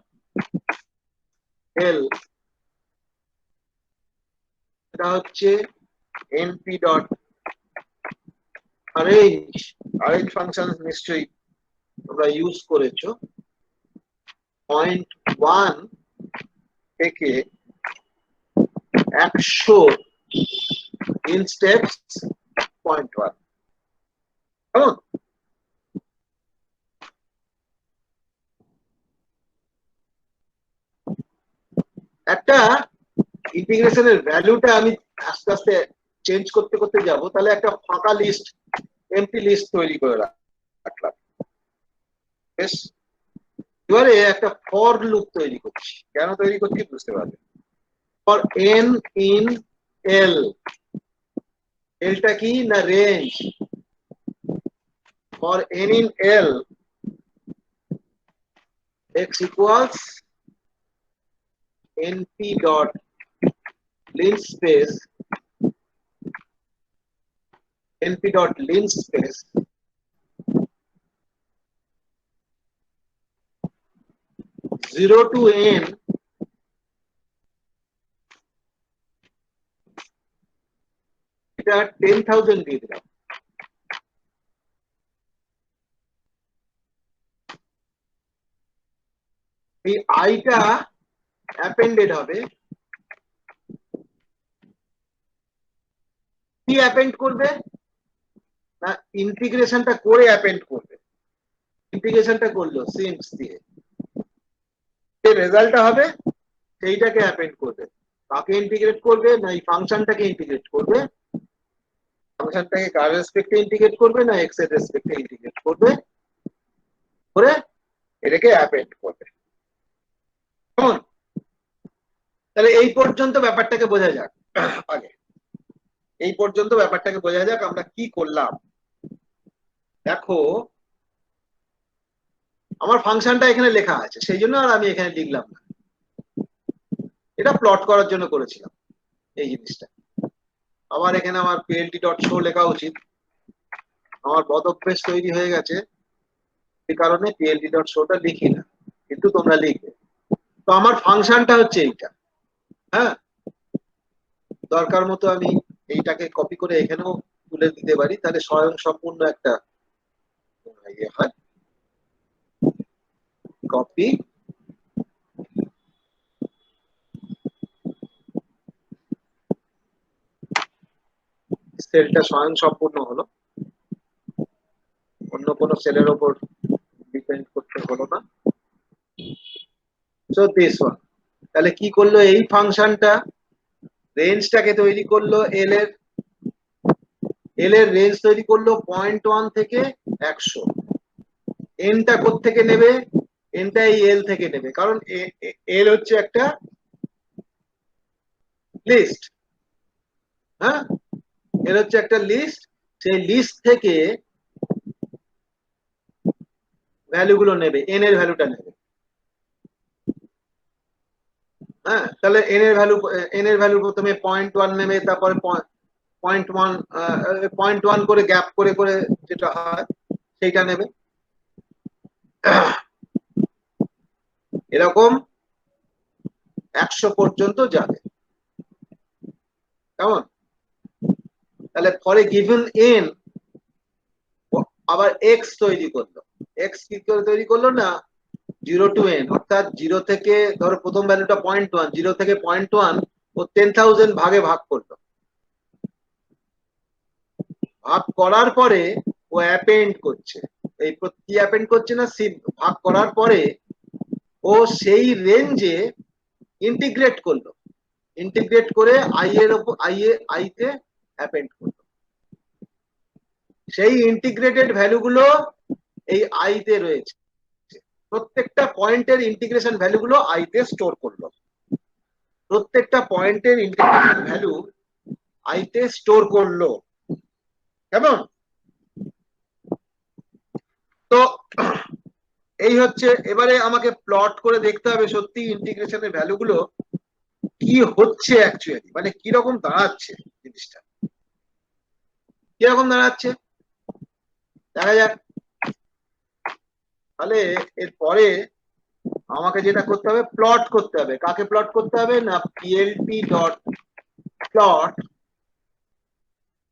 এল, এটা হচ্ছে NP dot arrange. Arrange function নিশ্চয়ই তোমরা ইউজ করেছো। 0.1 থেকে 100 ইন স্টেপস 0.1। কেমন? একটা ইন্টিগ্রেশনের ভ্যালুটা আমি আস্তে আস্তে চেঞ্জ করতে করতে যাব, তাহলে একটা ফাঁকা লিস্ট, এমটি লিস্ট তৈরি করে রাখলাম। বেশ, এবারে একটা ফর লুপ তৈরি করছি। কেন তৈরি করছি বুঝতে পারবে। ফর এন ইন এল, এলটা কি না range. For n in L x equals NP dot linspace, np dot linspace 0 to n এটা 10,000 দিয়ে দিলাম। এই আইটা অ্যাপেন্ডেড হবে। কি অ্যাপেন্ড করবে না, ইন্টিগ্রেশনটা করে অ্যাপেন্ড করবে। ইন্টিগ্রেশনটা করলো সিমস দিয়ে, যে রেজাল্টটা হবে সেইটাকে অ্যাপেন্ড করবে। কাকে ইন্টিগ্রেট করবে না, এই ফাংশনটাকে ইন্টিগ্রেট করবে। ফাংশনটাকে কার রেসপেক্টে ইন্টিগ্রেট করবে না, এক্স এর রেসপেক্টে ইন্টিগ্রেট করবে, করে এটাকে অ্যাপেন্ড করবে। কেমন? তাহলে এই পর্যন্ত ব্যাপারটাকে বোঝা যাক। আগে এই পর্যন্ত ব্যাপারটাকে বোঝা যাক আমরা কি করলাম। দেখো আমার ফাংশনটা এখানে লেখা আছে, সেই জন্য আর আমি এখানে লিখলাম না, এটা প্লট করার জন্য করেছিলাম এই জিনিসটা। আমার এখানে আমার plt ডট শো লেখা উচিত, আমার বদ অভ্যেস তৈরি হয়ে গেছে, এই কারণে plt ডট শোটা লিখি না, কিন্তু তোমরা লিখবে। তো আমার ফাংশনটা হচ্ছে এইটা। হ্যাঁ, দরকার মতো আমি এইটাকে কপি করে এখানেও তুলে দিতে পারি, তাহলে স্বয়ং সম্পূর্ণ একটা ইয়ে হয়। কপি, সেলটা স্বয়ং সম্পূর্ণ হলো, অন্য কোনো সেলের ওপর ডিপেন্ড করতে হলো না। সো দিস ওয়ান, তাহলে কি করলো এই ফাংশনটা, রেঞ্জটাকে তৈরি করলো, এল এর রেঞ্জ তৈরি করলো 0.1 থেকে 100। এনটা কোত্থেকে নেবে, এনটা এই এল থেকে নেবে, কারণ এল হচ্ছে একটা লিস্ট। হ্যাঁ, এর হচ্ছে একটা লিস্ট, সেই লিস্ট থেকে ভ্যালুগুলো নেবে, এন এর ভ্যালুটা নেবে। হ্যাঁ, তাহলে এন এর ভ্যালু প্রথমে 0.1 নেবে, তারপরে 0.1 করে গ্যাপ করে করে যেটা হয় সেইটা নেবে। এরকম 100 পর্যন্ত যাবে। কেমন? তাহলে ফরে গিভেন এন আবার এক্স তৈরি করলো। এক্স কি করে তৈরি করলো না, 0 to n, অর্থাৎ 0 থেকে ধরো প্রথম ভ্যালুটা 0.1, 0 থেকে 0.1 ও 10,000 ভাগে ভাগ করলো। ভাগ করার পরে ও অ্যাপেন্ড করছে, এই কি অ্যাপেন্ড করছে না, ভাগ করার পরে ও সেই রেঞ্জে ইন্টিগ্রেট করলো, ইন্টিগ্রেট করে আই এর উপর আই তে অ্যাপেন্ড করলো। সেই ইন্টিগ্রেটেড ভ্যালুগুলো এই আই তে রয়েছে, প্রত্যেকটা পয়েন্টের ইন্টিগ্রেশন ভ্যালুগুলো আই তে স্টোর করলো, প্রত্যেকটা পয়েন্টের ইন্টিগ্রেশন ভ্যালু আই তে স্টোর করলো। কেমন? তো এই হচ্ছে, এবারে আমাকে প্লট করে দেখতে হবে সত্যি ইন্টিগ্রেশনের ভ্যালুগুলো কি হচ্ছে অ্যাকচুয়ালি, মানে কিরকম দাঁড়াচ্ছে জিনিসটা, কিরকম দাঁড়াচ্ছে দেখা যাক। তাহলে এরপরে আমাকে যেটা করতে হবে, প্লট করতে হবে। কাকে প্লট করতে হবে না, পিএলপি ডট প্লট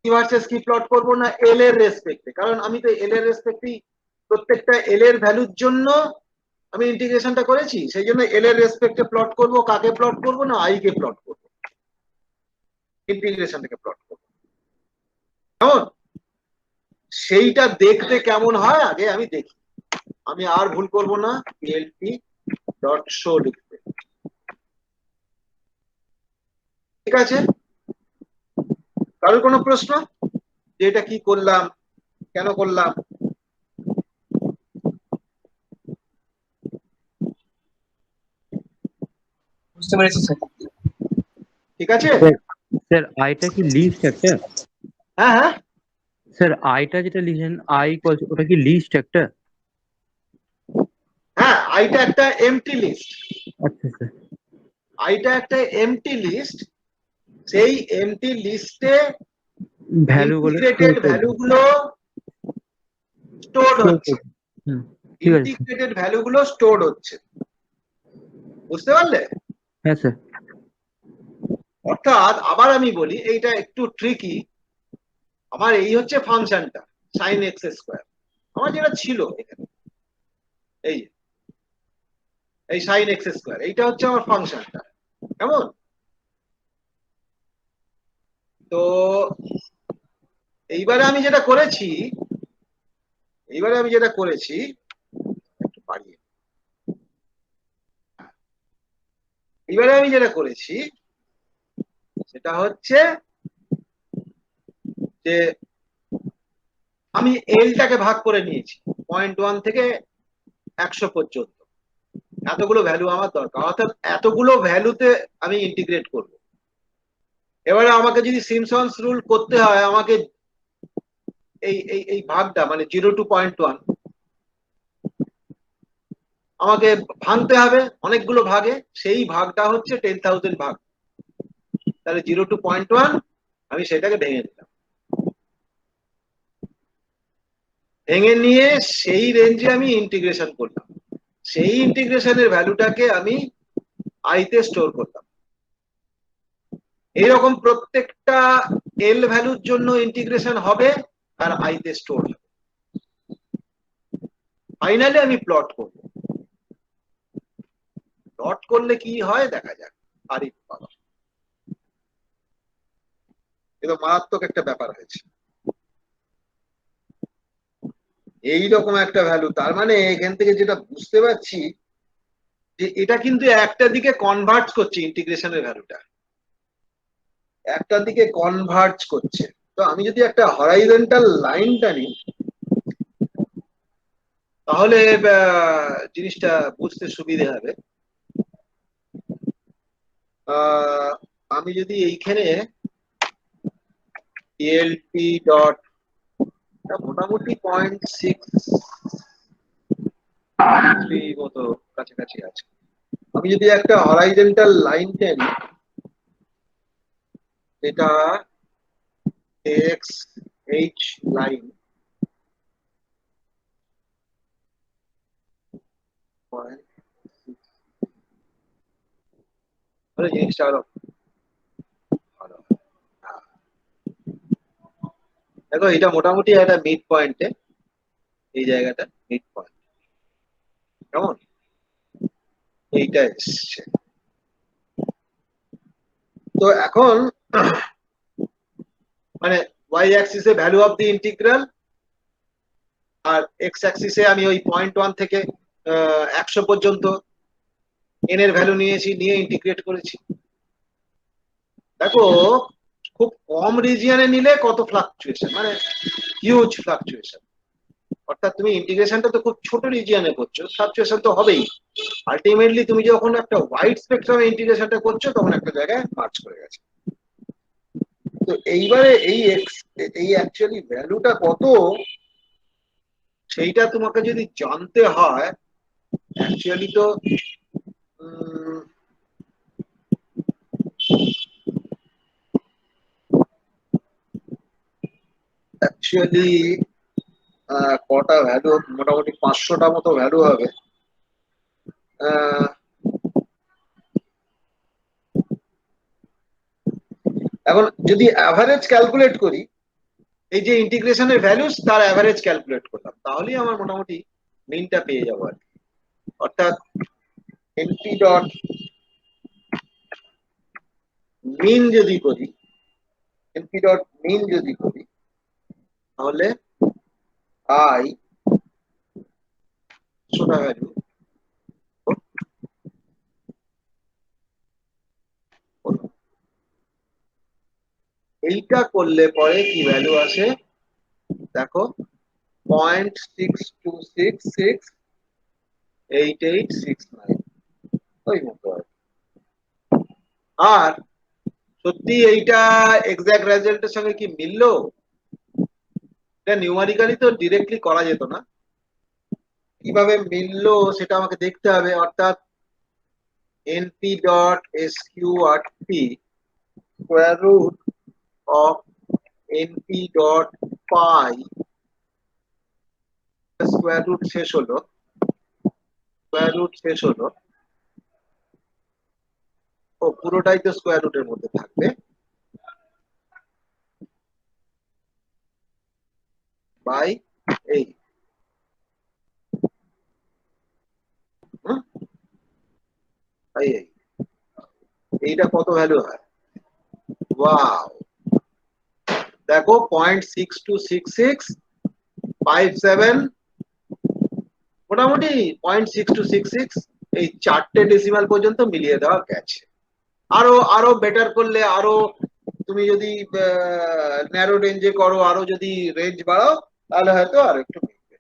কি ভার্সেস কি প্লট করবো না, এল এর রেসপেক্টে, কারণ আমি তো এল এর রেসপেক্টেই প্রত্যেকটা এল এর ভ্যালুর জন্য আমি ইন্টিগ্রেশনটা করেছি, সেই জন্য এল এর রেসপেক্টে প্লট করব। কাকে প্লট করব না, আই কে প্লট করব, ইন্টিগ্রেশনটাকে প্লট করব। কেমন? সেইটা দেখতে কেমন হয় আগে আমি দেখি, আমি আর ভুল করব না, পিএলপি ডট শো লিখতে। ঠিক আছে? কারোর কোনো প্রশ্ন যে এটা কি করলাম, কেন করলাম? বুঝতে পেরেছি স্যার। ঠিক আছে স্যার আইটা কি লিস্ট একটা? হ্যাঁ হ্যাঁ স্যার আইটা যেটা লিখেন আই ওটা কি লিস্ট একটা? হ্যাঁ, আইটা একটা এমটি লিস্ট, আচ্ছা স্যার। আইটা একটা এমটি লিস্ট। সেই এমটি লিস্টে ভ্যালুগুলো ইন্টিগ্রেটেড ভ্যালুগুলো স্টোরড হচ্ছে, ঠিক আছে স্যার। ইন্টিগ্রেটেড ভ্যালুগুলো স্টোরড হচ্ছে। বুঝতে পারলে? হ্যাঁ স্যার। অর্থাৎ আবার আমি বলি, এইটা একটু ট্রিকি। আমার এই হচ্ছে ফাংশনটা sin x স্কয়ার, আমার যেটা ছিল এখানে, এই এই sin x স্কয়ার, এইটা হচ্ছে আমার ফাংশনটা। কেমন? তো এইবারে আমি যেটা করেছি, একটু বাড়িয়ে, এইবারে আমি যেটা করেছি সেটা হচ্ছে যে আমি এলটাকে ভাগ করে নিয়েছি 0.1 থেকে 100 পর্যন্ত। এতগুলো ভ্যালু আমার দরকার, অর্থাৎ এতগুলো ভ্যালুতে আমি ইন্টিগ্রেট করব। এবারে আমাকে যদি সিমসন্স রুল করতে হয়, আমাকে এই এই এই ভাগটা মানে 0 to 0.1 আমাকে ভাঙতে হবে অনেকগুলো ভাগে, সেই ভাগটা হচ্ছে 10,000 ভাগ। তাহলে 0 to 0.1 আমি সেটাকে ভেঙে দিলাম, ভেঙে নিয়ে সেই রেঞ্জে আমি ইন্টিগ্রেশন করলাম, সেই ইন্টিগ্রেশনের ভ্যালুটাকে আমি আইতে স্টোর করলাম। এইরকম প্রত্যেকটা এল ভ্যালুর জন্য ইন্টিগ্রেশন হবে আর আইতে স্টোর হবে। ফাইনালি আমি প্লট করব, প্লট করলে কি হয় দেখা যাক। আরে বাবা, এটা মারাত্মক একটা ব্যাপার হয়েছে। এইরকম একটা ভ্যালু, তার মানে এখান থেকে যেটা বুঝতে পারছি যে এটা কিন্তু একটা দিকে কনভার্ট করছে, ইন্টিগ্রেশনের ভ্যালুটা একটা দিকে কনভার্জ করছে। তো আমি যদি একটা হরাইজন্টাল লাইন টানি তাহলে জিনিসটা বুঝতে সুবিধে হবে। আমি যদি এইখানে PLP ডট মোটামুটি 0.6 3 মতো কাছাকাছি আছে। আমি যদি একটা হরাইজন্টাল লাইন টেনি, এটা এক্স এইচ লাইন, জিনিসটা আরো ভালো। দেখো এটা মোটামুটি একটা মিড পয়েন্টে, এই জায়গাটা মিড পয়েন্ট, কেমন এইটা এসছে। তো এখন মানে ওয়াই অ্যাক্সিসে ভ্যালু অফ দি ইন্টিগ্রাল, আর এক্স অ্যাক্সিসে আমি ওই 0.1 থেকে 100 পর্যন্ত এন এর ভ্যালু নিয়েছি, নিয়ে ইন্টিগ্রেট করেছি। দেখো খুব কম রিজিয়নে নিলে কত ফ্লাকচুয়েশন, মানে হিউজ ফ্লাকচুয়েশন। অর্থাৎ তুমি ইন্টিগ্রেশনটা তো খুব ছোট রিজিয়নে করছো, ফ্লাকচুয়েশন তো হবেই। আলটিমেটলি তুমি যখন একটা ওয়াইড স্পেকট্রামে ইন্টিগ্রেশনটা করছো তখন একটা জায়গায় মার্চ করে গেছে। তো এইবারে এই অ্যাকচুয়ালি ভ্যালুটা কত সেইটা তোমাকে যদি জানতে হয়, অ্যাকচুয়ালি তো অ্যাকচুয়ালি কটা ভ্যালু, মোটামুটি 500টা মতো ভ্যালু হবে। এখন যদি অ্যাভারেজ ক্যালকুলেট করি, এই যে ইন্টিগ্রেশনের ভ্যালুস তার অ্যাভারেজ ক্যালকুলেট করলাম, তাহলেই আমার মোটামুটি মিনটা পেয়ে যাবো আর কি। অর্থাৎ এনপি ডট মিন যদি করি, এনপি ডট মিন যদি করি, তাহলে আই ছোটা ভ্যালু এইটা করলে পরে কি ভ্যালু আসে দেখো, 0.62668869 ওই মতো। আর সত্যি এইটা এক্সাক্ট রেজাল্টের সঙ্গে কি মিললো? এটা নিউমারিক্যালি তো ডিরেক্টলি করা যেত না, কিভাবে মিললো সেটা আমাকে দেখতে হবে। অর্থাৎ np dot sqrt square root of np dot pi square root শেষ হলো, স্কোয়ার রুট শেষ হলো, ও পুরোটাই তো স্কোয়ার রুটের মধ্যে থাকবে, বাই এই এইটা কত ভ্যালু হয়? ওয়াও, দেখো 0.626657, মোটামুটি 0.6266, এই 4টে ডেসিমাল পর্যন্ত মিলিয়ে দেওয়া গেছে। আরো বেটার করলে, আরো তুমি যদি ন্যারো রেঞ্জে করো, আরো যদি রেঞ্জ বাড়াও, তাহলে হয়তো আরো একটু মিলবে।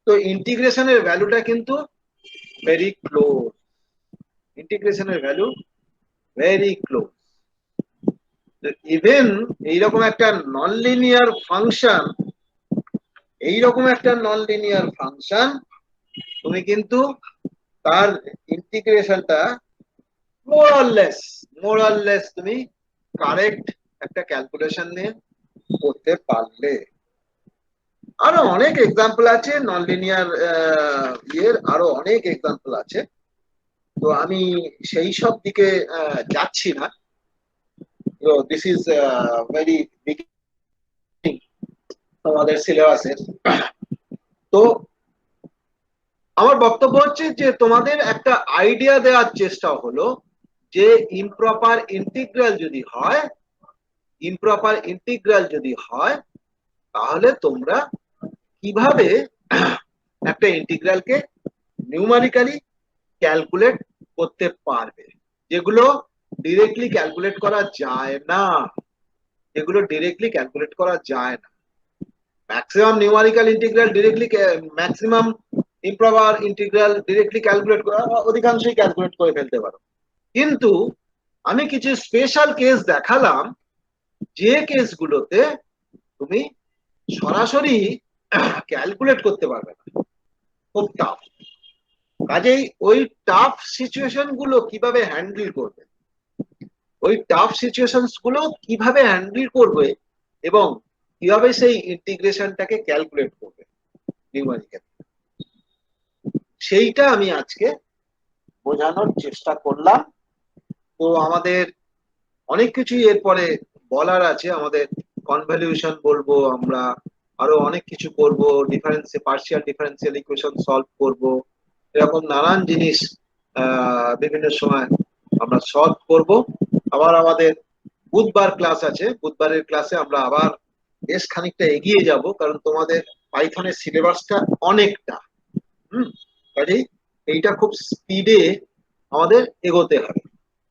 তো ইন্টিগ্রেশনের ভ্যালুটা কিন্তু ভেরি ক্লোজ, ইন্টিগ্রেশনের ভ্যালু ভেরি ক্লোজ। ইভেন এইরকম একটা নন লিনিয়ার ফাংশন, তুমি কিন্তু তার ইন্টিগ্রেশনটা মোর অর লেস তুমি কারেক্ট একটা ক্যালকুলেশন নিয়ে করতে পারলে। আরো অনেক এক্সাম্পল আছে নন লিনিয়ার আরো অনেক এক্সাম্পল আছে, তো আমি সেই সব দিকে যাচ্ছি না। তো দিস ইজ ভেরি বিগ তোমাদের সিলেবাসের। তো আমার বক্তব্য হচ্ছে যে তোমাদের একটা আইডিয়া দেওয়ার চেষ্টা হলো যে ইমপ্রপার ইন্টিগ্রাল যদি হয় তাহলে তোমরা কিভাবে একটা ইন্টিগ্রালকে নিউমারিক্যালি ক্যালকুলেট করতে পারবে, যেগুলো ডিরেক্টলি ক্যালকুলেট করা যায় না, maximum numerical integral directly, maximum improper integral directly calculate করা, অধিকাংশই ক্যালকুলেট করে ফেলতে পারো। কিন্তু আমি কিছু স্পেশাল কেস দেখালাম, যে কেসগুলোতে তুমি সরাসরি ক্যালকুলেট করতে পারবে না, খুব টাফ। কাজেই ওই টাফ সিচুয়েশন গুলো কিভাবে হ্যান্ডেল করবে, ওই টাফ সিচুয়েশন গুলো কিভাবে হ্যান্ডেল করবে এবং কিভাবে সেই ইন্টিগ্রেশনটাকে ক্যালকুলেট করবে নিউমেরিক্যাল, সেইটা আমি আজকে বোঝানোর চেষ্টা করলাম। তো আমাদের অনেক কিছুই এরপরে বলার আছে, আমাদের কনভলিউশন বলবো আমরা, আরো অনেক কিছু করব, পার্শিয়াল ডিফারেন্সিয়াল ইকুয়েশন সলভ করব, এরকম নানান জিনিস বিভিন্ন সময় আমরা সলভ করব। আবার আমাদের বুধবার ক্লাস আছে, বুধবারের ক্লাসে আমরা আবার বেশ খানিকটা এগিয়ে যাব, কারণ তোমাদের পাইথনের সিলেবাসটা অনেকটা। কাজেই এইটা খুব স্পিডে আমাদের এগোতে হবে।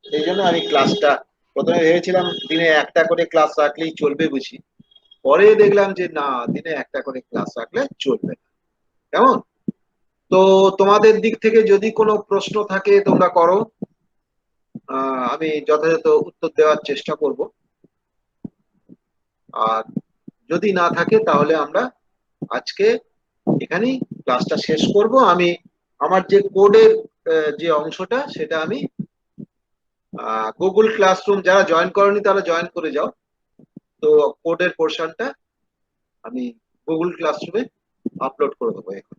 সেই জন্য আমি ক্লাসটা প্রথমে ভেবেছিলাম দিনে একটা করে ক্লাস রাখলেই চলবে বুঝি, পরে দেখলাম যে না, দিনে একটা করে ক্লাস রাখলে চলবে না। কেমন? তো তোমাদের দিক থেকে যদি কোনো প্রশ্ন থাকে তোমরা করো, আমি যথাযথ উত্তর দেওয়ার চেষ্টা করব। আর যদি না থাকে তাহলে আমরা আজকে এখানেই ক্লাসটা শেষ করব। আমি আমার যে কোডের যে অংশটা সেটা আমি গুগল ক্লাসরুম, যারা জয়েন করনি তারা জয়েন করে যাও। তো কোডের পোর্শনটা আমি গুগল ক্লাসরুমে আপলোড করে দেবো এখন।